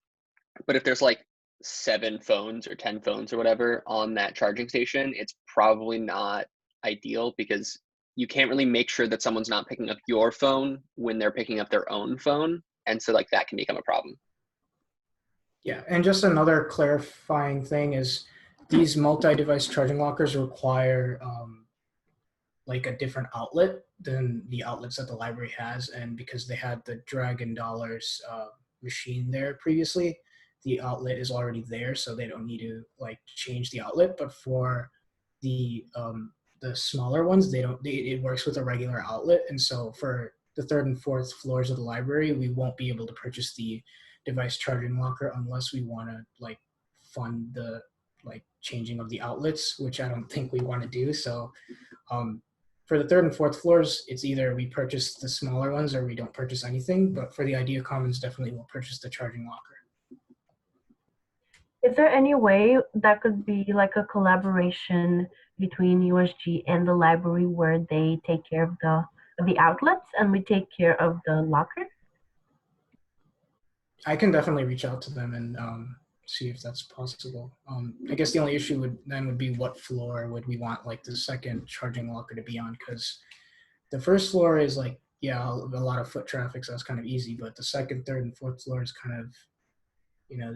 But if there's like 7 phones or 10 phones or whatever on that charging station, it's probably not ideal because you can't really make sure that someone's not picking up your phone when they're picking up their own phone. And so like that can become a problem. Yeah, and just another clarifying thing is these multi-device charging lockers require like a different outlet than the outlets that the library has, and because they had the Dragon Dollars machine there previously, the outlet is already there, so they don't need to like change the outlet. But for the smaller ones, it works with a regular outlet, and so for the third and fourth floors of the library, we won't be able to purchase the device charging locker unless we want to like fund the like changing of the outlets, which I don't think we want to do. So for the third and fourth floors, it's either we purchase the smaller ones or we don't purchase anything. But for the Idea Commons, definitely we'll purchase the charging locker. Is there any way that could be like a collaboration between USG and the library where they take care of the outlets and we take care of the locker? I can definitely reach out to them and see if that's possible. I guess the only issue would be what floor would we want like the second charging locker to be on, because the first floor is like, yeah, a lot of foot traffic, so that's kind of easy, but the second, third, and fourth floor is kind of, you know,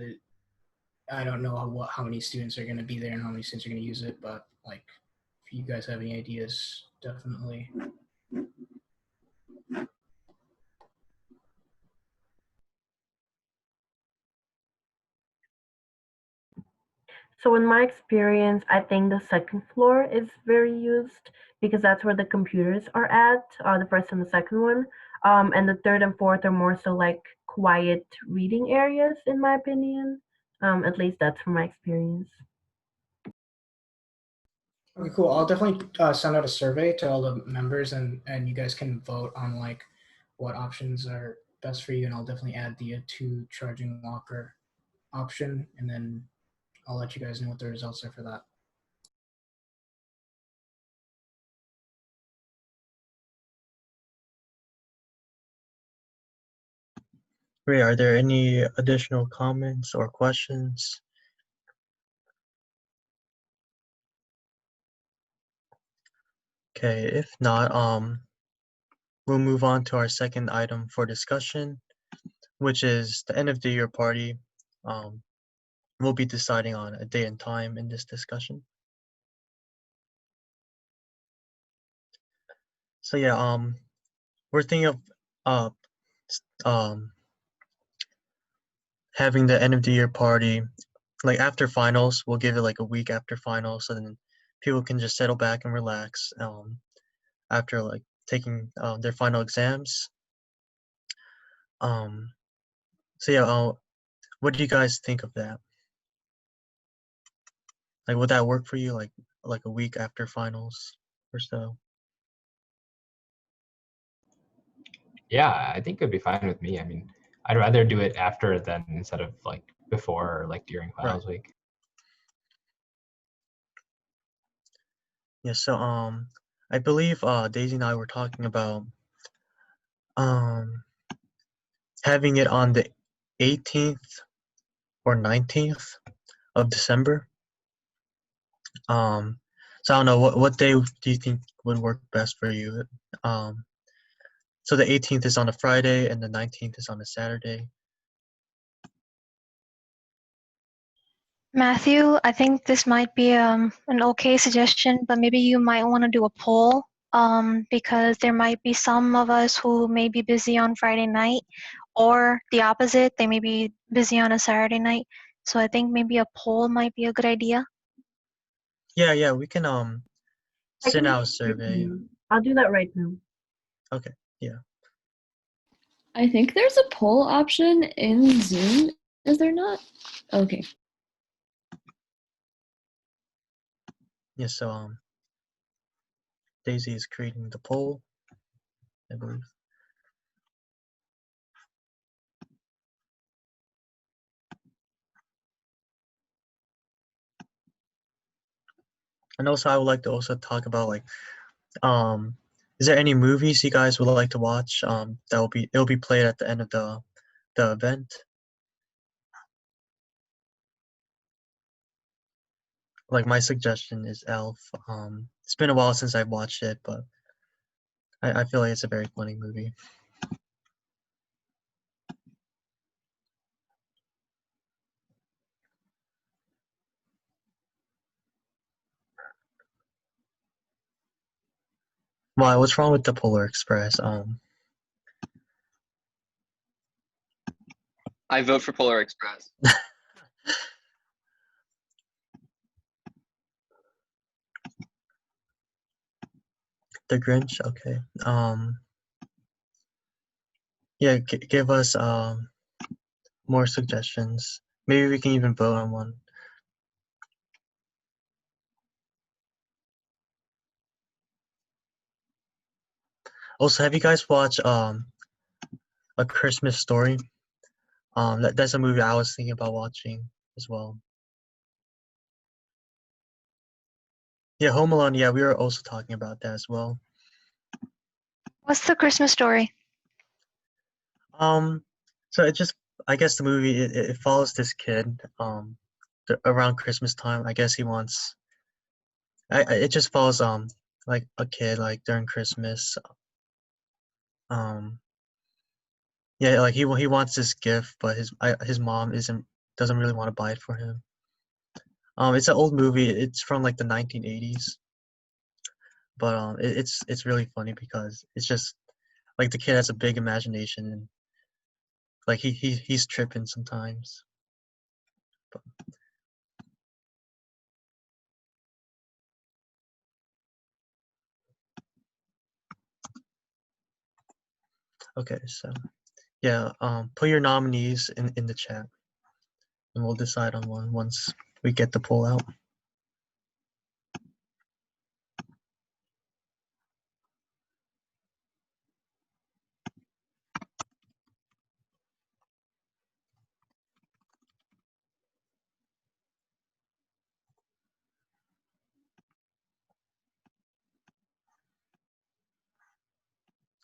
I don't know how many students are going to be there and how many students are going to use it, but like if you guys have any ideas, definitely. So in my experience, I think the second floor is very used because that's where the computers are at, the first and the second one. And the third and fourth are more so like quiet reading areas, in my opinion. At least that's from my experience. Okay, cool. I'll definitely send out a survey to all the members, and you guys can vote on like what options are best for you, and I'll definitely add the 2 charging locker option, and then I'll let you guys know what the results are for that. Great. Are there any additional comments or questions? Okay, if not, we'll move on to our second item for discussion, which is the end of the year party. We'll be deciding on a day and time in this discussion. So yeah, we're thinking of having the end of the year party like after finals. We'll give it like a week after finals, so then people can just settle back and relax after like taking their final exams. So yeah, what do you guys think of that? Like, would that work for you? Like a week after finals or so? Yeah, I think it'd be fine with me. I mean, I'd rather do it after than instead of like before or like during finals week. Yeah, so I believe Daisy and I were talking about um having it on the 18th or 19th of December. So I don't know what day do you think would work best for you? So the 18th is on a Friday and the 19th is on a Saturday. Matthew, I think this might be an okay suggestion, but maybe you might want to do a poll because there might be some of us who may be busy on Friday night, or the opposite, they may be busy on a Saturday night. So I think maybe a poll might be a good idea. Yeah, we can I send can out a do survey. I'll do that right now. Okay, yeah. I think there's a poll option in Zoom. Is there not? Okay. Yeah, so Daisy is creating the poll, I believe. And also I would like to also talk about like is there any movies you guys would like to watch? It'll be played at the end of the event. Like my suggestion is Elf. It's been a while since I've watched it, but I feel like it's a very funny movie. Why? What's wrong with the Polar Express? I vote for Polar Express. The Grinch. Okay. Yeah. Give us more suggestions. Maybe we can even vote on one. Also, have you guys watched A Christmas Story? That's a movie I was thinking about watching as well. Yeah, Home Alone. Yeah, we were also talking about that as well. What's the Christmas Story? So I guess the movie it follows this kid around Christmas time. I guess he wants. It just follows like a kid like during Christmas. Um, yeah, like he wants this gift, but his mom doesn't really want to buy it for him. It's an old movie. It's from like the 1980s, but it's really funny because it's just like the kid has a big imagination and like he's tripping sometimes. Okay, so yeah, put your nominees in the chat, and we'll decide on one once we get the poll out.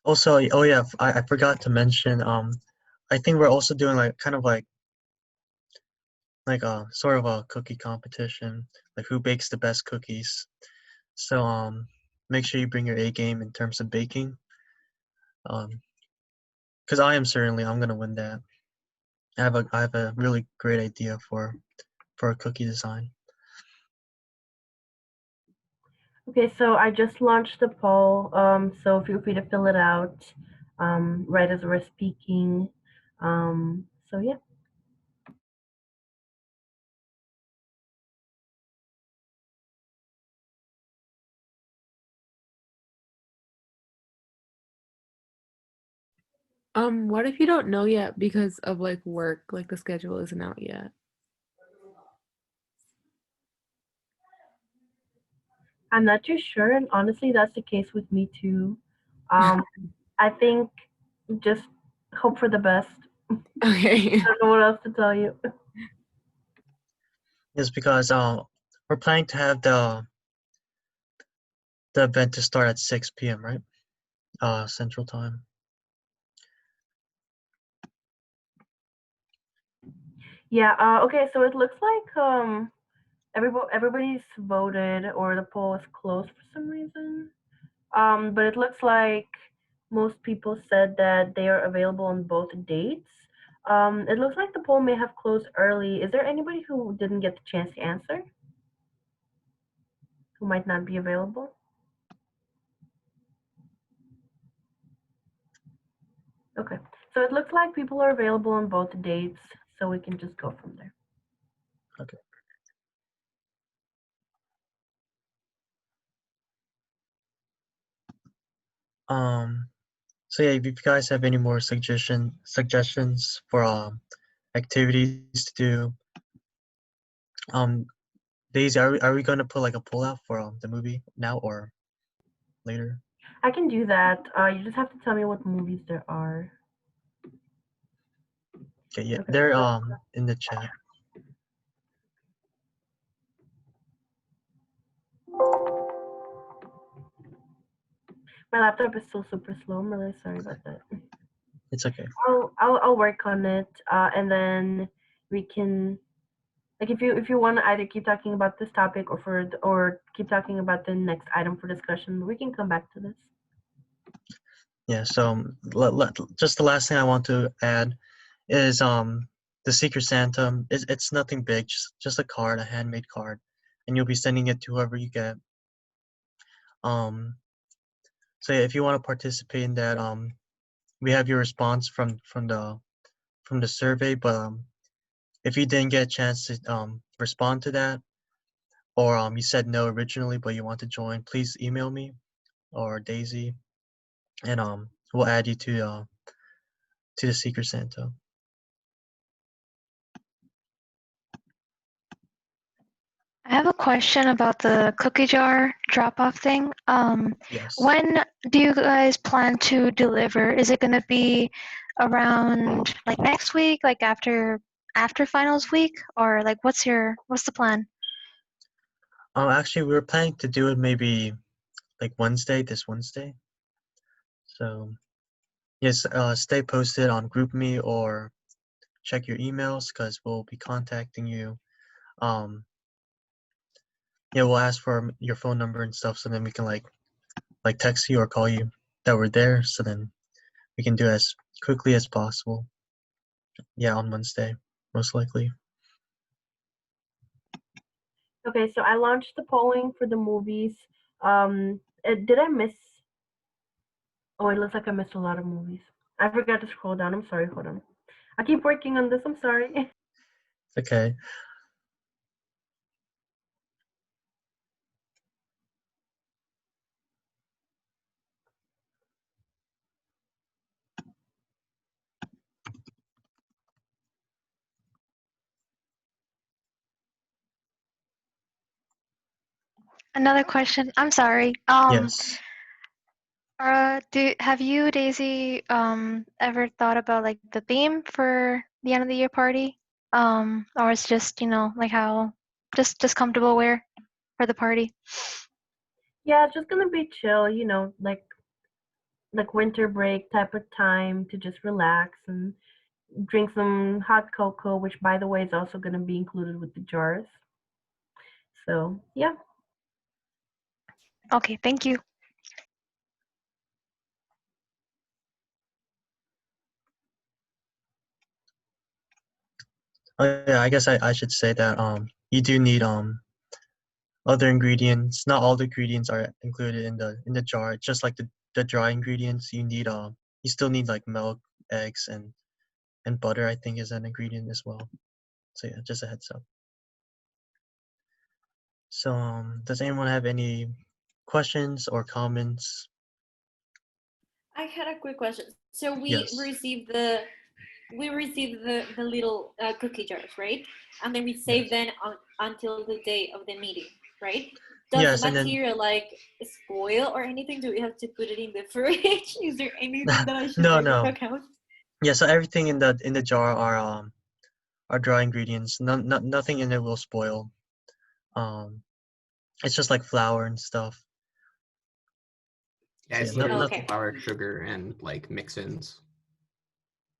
Also, oh yeah, I forgot to mention. I think we're also doing like kind of like a sort of a cookie competition, like who bakes the best cookies. So make sure you bring your A game in terms of baking. Because I'm gonna win that. I have a really great idea for a cookie design. Okay, so I just launched the poll, so feel free to fill it out right as we're speaking. So yeah. What if you don't know yet because of like work, like the schedule isn't out yet? I'm not too sure, and honestly, that's the case with me too. I think just hope for the best. Okay. I don't know what else to tell you. It's because we're planning to have the event to start at 6 p.m., right? Central Time. Yeah. Okay. So it looks like everybody's voted, or the poll is closed for some reason. But it looks like most people said that they are available on both dates. It looks like the poll may have closed early. Is there anybody who didn't get the chance to answer? Who might not be available? Okay. So it looks like people are available on both dates, so we can just go from there. Okay. So yeah, if you guys have any more suggestions for activities to do, Daisy, are we gonna put like a poll out for the movie now or later? I can do that. You just have to tell me what movies there are. Okay, yeah, Okay. they're in the chat. My laptop is still super slow. I'm really sorry about that. It's okay. I'll work on it, and then we can, like, if you want to either keep talking about this topic or keep talking about the next item for discussion, we can come back to this. Yeah. So just the last thing I want to add is the Secret Santa. It's nothing big, just a card, a handmade card, and you'll be sending it to whoever you get. So yeah, if you want to participate in that, we have your response from the survey, but if you didn't get a chance to respond to that, or you said no originally but you want to join, please email me or Daisy, and we'll add you to the Secret Santa. I have a question about the cookie jar drop-off thing. Yes. When do you guys plan to deliver? Is it going to be around like next week, like after finals week, or like what's the plan? Actually, we were planning to do it maybe like this Wednesday. So yes, stay posted on GroupMe or check your emails because we'll be contacting you. Yeah, we'll ask for your phone number and stuff, so then we can like text you or call you that we're there, so then we can do it as quickly as possible. Yeah, on Wednesday, most likely. Okay, so I launched the polling for the movies. Did I miss? Oh, it looks like I missed a lot of movies. I forgot to scroll down. I'm sorry. Hold on. I keep working on this. I'm sorry. Okay. Another question. I'm sorry. Yes. Have you, Daisy, ever thought about like the theme for the end of the year party? Or it's just, like how just comfortable wear for the party? Yeah, it's just gonna be chill. Like winter break type of time to just relax and drink some hot cocoa, which by the way is also gonna be included with the jars. So yeah. Okay, thank you. Oh yeah, I guess I should say that you do need other ingredients. Not all the ingredients are included in the jar. Just like the dry ingredients, you need you still need like milk, eggs, and butter. I think is an ingredient as well. So yeah, just a heads up. So does anyone have any questions or comments? I had a quick question. So we Yes. received the little cookie jars, right? And then we save them until the day of the meeting, right? does Yes, the and then material like spoil or anything? Do we have to put it in the fridge? Is there anything that I should no, take into no. account? Yeah, so everything in the jar are dry ingredients. Nothing in it will spoil. Um, it's just like flour and stuff. Yeah, So it's yeah, literally nothing. flour, sugar, and like mix-ins.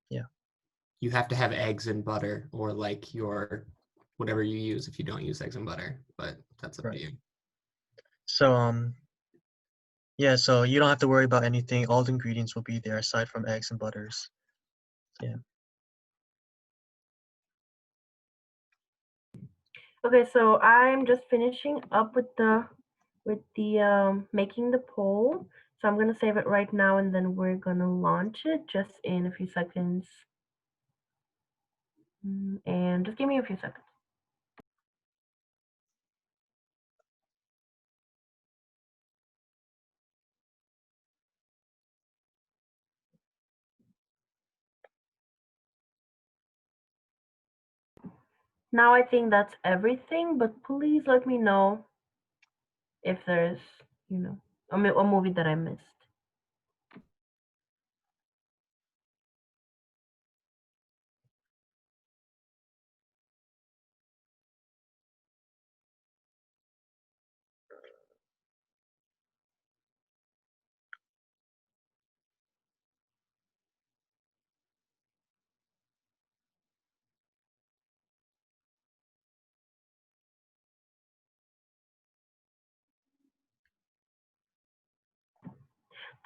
Yeah. You have to have eggs and butter, or like your whatever you use if you don't use eggs and butter, but that's up to you. So yeah, so you don't have to worry about anything. All the ingredients will be there aside from eggs and butters. Yeah. Okay, so I'm just finishing up with the making the poll. So I'm gonna save it right now, and then we're gonna launch it just in a few seconds. And just give me a few seconds. Now I think that's everything, but please let me know if there's, a movie that I missed.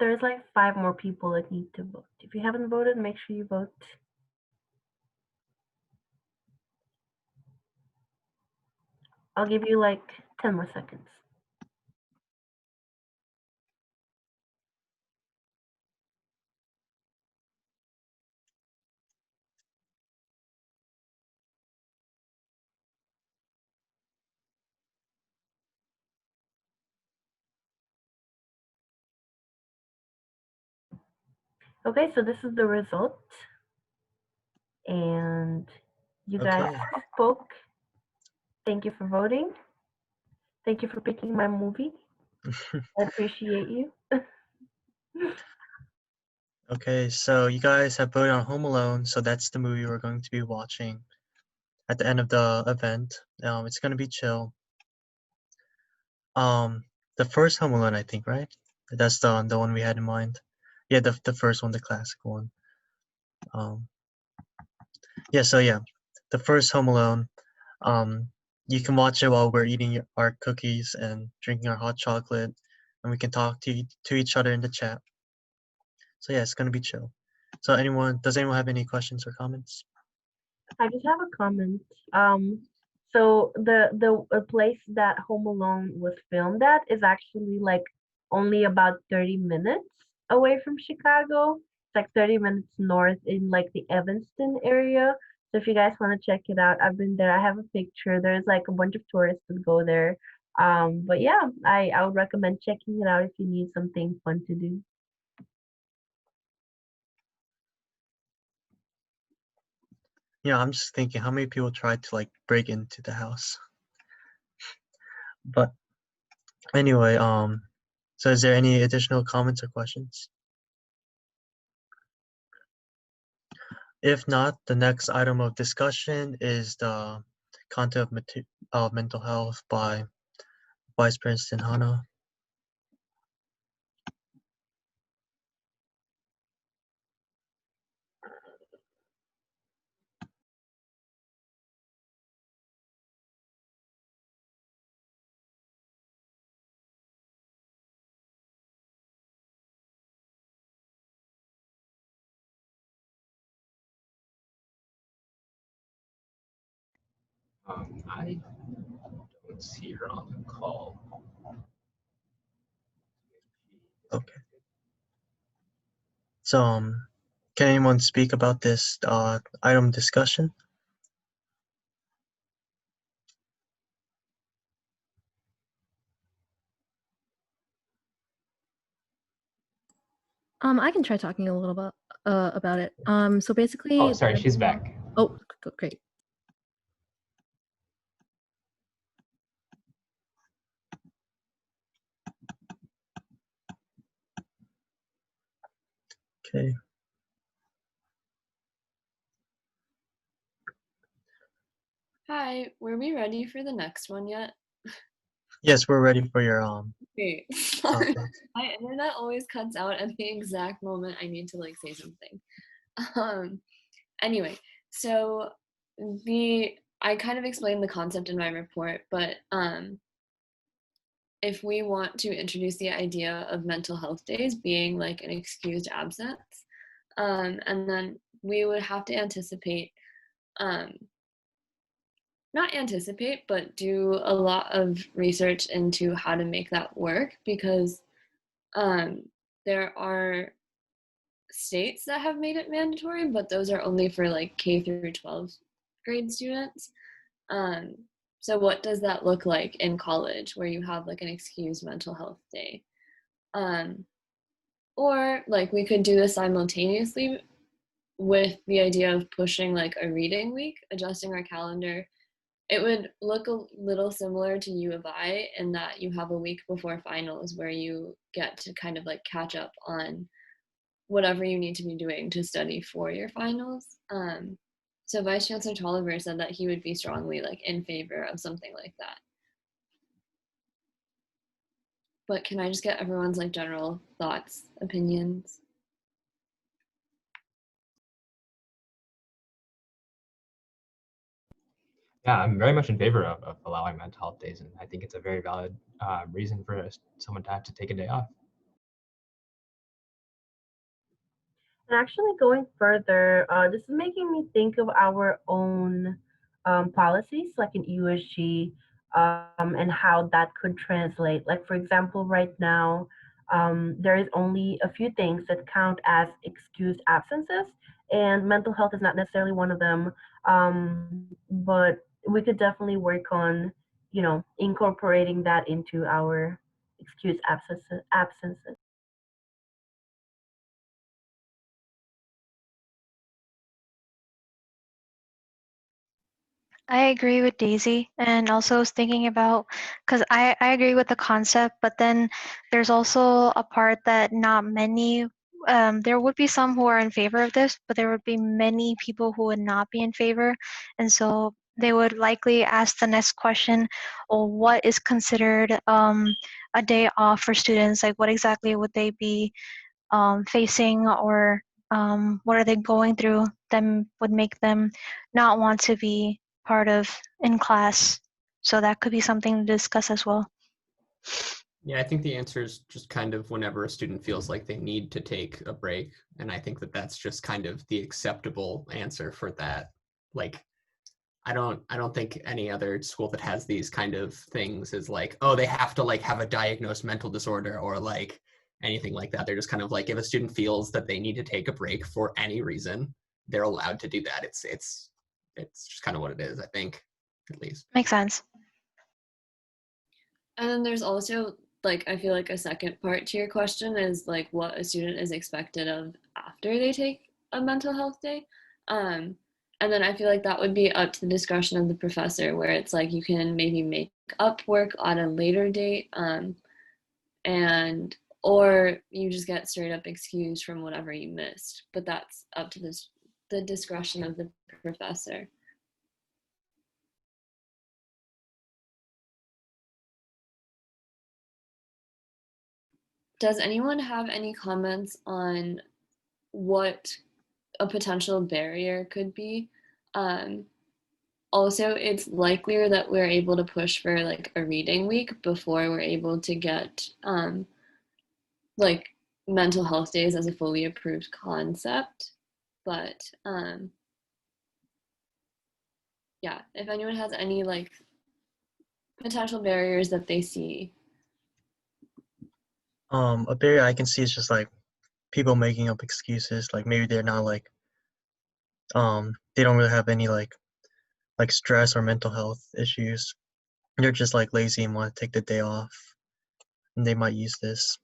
There's like 5 more people that need to vote. If you haven't voted, make sure you vote. I'll give you like 10 more seconds. Okay, so this is the result. And you guys spoke. Thank you for voting. Thank you for picking my movie. I appreciate you. Okay, so you guys have voted on Home Alone, so that's the movie we're going to be watching at the end of the event. It's gonna be chill. The first Home Alone, I think, right? That's the one we had in mind. Yeah, the first one, the classic one. Yeah, so yeah, the first Home Alone. You can watch it while we're eating our cookies and drinking our hot chocolate, and we can talk to each other in the chat. So yeah, it's gonna be chill. So does anyone have any questions or comments? I just have a comment. So the place that Home Alone was filmed at is actually like only about 30 minutes away from Chicago. It's like 30 minutes north in like the Evanston area. So if you guys want to check it out, I've been there. I have a picture. There's like a bunch of tourists that go there. But yeah, I would recommend checking it out if you need something fun to do. Yeah, I'm just thinking how many people tried to like break into the house. But anyway, so is there any additional comments or questions? If not, the next item of discussion is the content of mental health by Vice President Hana. I don't see her on the call. Okay. So, can anyone speak about this item discussion? I can try talking a little bit about it. So basically. Oh, sorry, she's back. Oh, great. Okay. Hi, were we ready for the next one yet? Yes, we're ready for your Okay, sorry. topic. My internet always cuts out at the exact moment I need to like say something. Um, anyway, so I kind of explained the concept in my report, but if we want to introduce the idea of mental health days being like an excused absence, and then we would have to anticipate, not anticipate, but do a lot of research into how to make that work because there are states that have made it mandatory, but those are only for like K through 12 grade students. So what does that look like in college where you have like an excused mental health day? Or like we could do this simultaneously with the idea of pushing like a reading week, adjusting our calendar. It would look a little similar to U of I in that you have a week before finals where you get to kind of like catch up on whatever you need to be doing to study for your finals. So Vice Chancellor Tolliver said that he would be strongly like in favor of something like that. But can I just get everyone's like general thoughts, opinions? Yeah, I'm very much in favor of allowing mental health days, and I think it's a very valid reason for someone to have to take a day off. And actually, going further, this is making me think of our own policies, like in USG, and how that could translate. Like, for example, right now, there is only a few things that count as excused absences, and mental health is not necessarily one of them. But we could definitely work on, incorporating that into our excused absences. I agree with Daisy, and also was thinking about because I agree with the concept, but then there's also a part that not many, there would be some who are in favor of this, but there would be many people who would not be in favor, and so they would likely ask the next question, or what is considered a day off for students? Like, what exactly would they be facing, or what are they going through that would make them not want to be part of in class? So that could be something to discuss as well. Yeah, I think the answer is just kind of whenever a student feels like they need to take a break. And I think that that's just kind of the acceptable answer for that. Like, I don't think any other school that has these kind of things is like, oh, they have to like have a diagnosed mental disorder or like anything like that. They're just kind of like, if a student feels that they need to take a break for any reason, they're allowed to do that. It's just kind of what it is, I think, at least. Makes sense. And then there's also like I feel like a second part to your question is like what a student is expected of after they take a mental health day. And then I feel like that would be up to the discretion of the professor where it's like you can maybe make up work on a later date and or you just get straight up excused from whatever you missed, but that's up to the discretion of the professor. Does anyone have any comments on what a potential barrier could be? Also, it's likelier that we're able to push for like a reading week before we're able to get like mental health days as a fully approved concept. But yeah, if anyone has any like potential barriers that they see. A barrier I can see is just like people making up excuses. Like maybe they're not like they don't really have any like stress or mental health issues. They're just like lazy and want to take the day off, and they might use this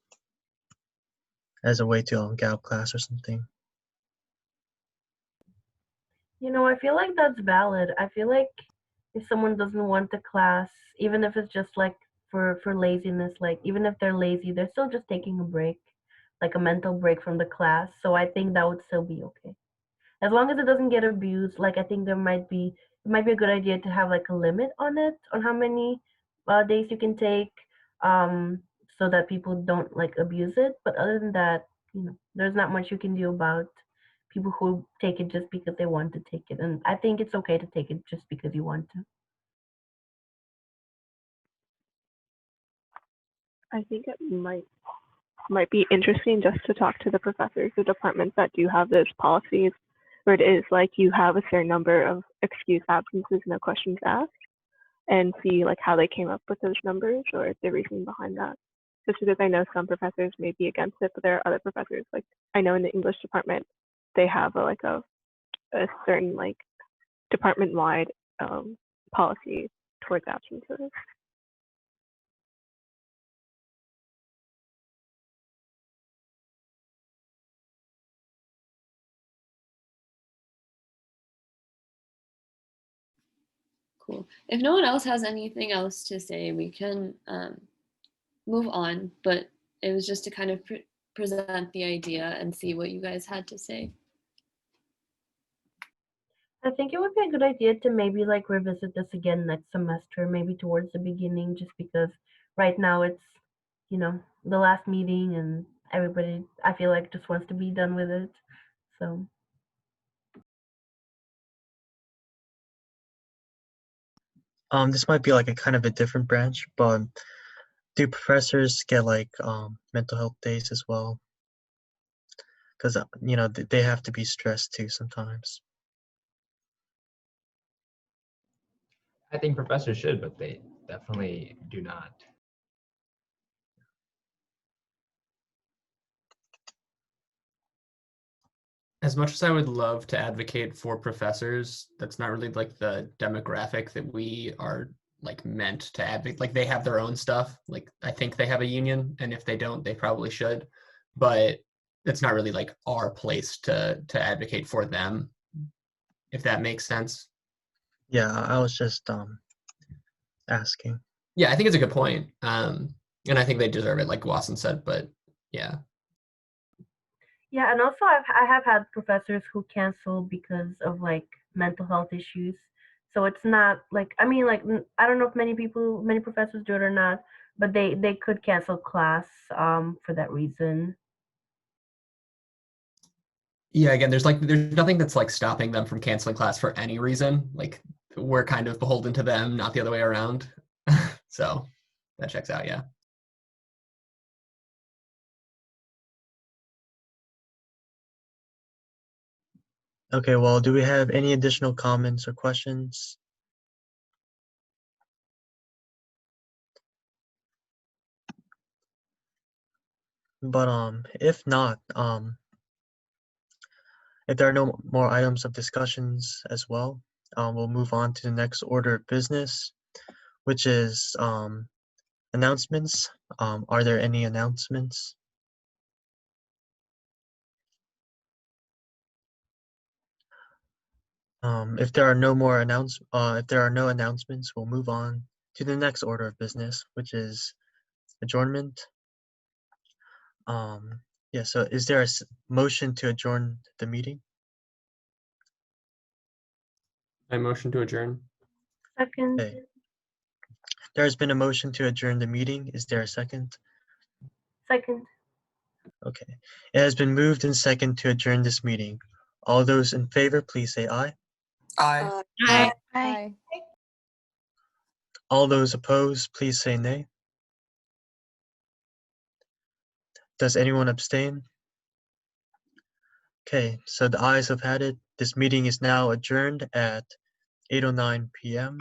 as a way to get out of class or something. I feel like that's valid. I feel like if someone doesn't want the class, even if it's just like for laziness, like even if they're lazy, they're still just taking a break. like a mental break from the class. So I think that would still be okay. As long as it doesn't get abused, like I think it might be a good idea to have like a limit on it, on how many days you can take, so that people don't like abuse it. But other than that, there's not much you can do about people who take it just because they want to take it. And I think it's okay to take it just because you want to. I think it might be interesting just to talk to the professors or departments that do have those policies where it is like you have a certain number of excused absences, no questions asked, and see like how they came up with those numbers or the reasoning behind that. Just because I know some professors may be against it, but there are other professors, like I know in the English department, they have a certain like department-wide policy towards absences. Cool. If no one else has anything else to say, we can move on. But it was just to kind of present the idea and see what you guys had to say. I think it would be a good idea to maybe like revisit this again next semester, maybe towards the beginning, just because right now it's, the last meeting and everybody, I feel like, just wants to be done with it. So. This might be like a kind of a different branch, but do professors get like mental health days as well? Because they have to be stressed too sometimes. I think professors should, but they definitely do not. As much as I would love to advocate for professors, that's not really like the demographic that we are like meant to advocate. Like they have their own stuff. Like I think they have a union, and if they don't, they probably should. But it's not really like our place to advocate for them, if that makes sense. Yeah, I was just asking. Yeah, I think it's a good point. And I think they deserve it, like Wasson said, but yeah. Yeah, and also I have had professors who cancel because of like mental health issues. So it's not like, I mean, like I don't know if many professors do it or not, but they could cancel class for that reason. Yeah, again, there's nothing that's like stopping them from canceling class for any reason. Like we're kind of beholden to them, not the other way around. So that checks out, yeah. Okay, well, do we have any additional comments or questions? But if not, if there are no more items of discussions as well, we'll move on to the next order of business, which is announcements. Are there any announcements? If there are no announcements, we'll move on to the next order of business, which is adjournment. Yeah, so is there a motion to adjourn the meeting? I motion to adjourn. Second. Okay. There has been a motion to adjourn the meeting. Is there a second? Second. Okay. It has been moved and second to adjourn this meeting. All those in favor, please say aye. Aye. Aye. Aye. All those opposed, please say nay. Does anyone abstain? Okay, so the ayes have had it. This meeting is now adjourned at 8:09 p.m.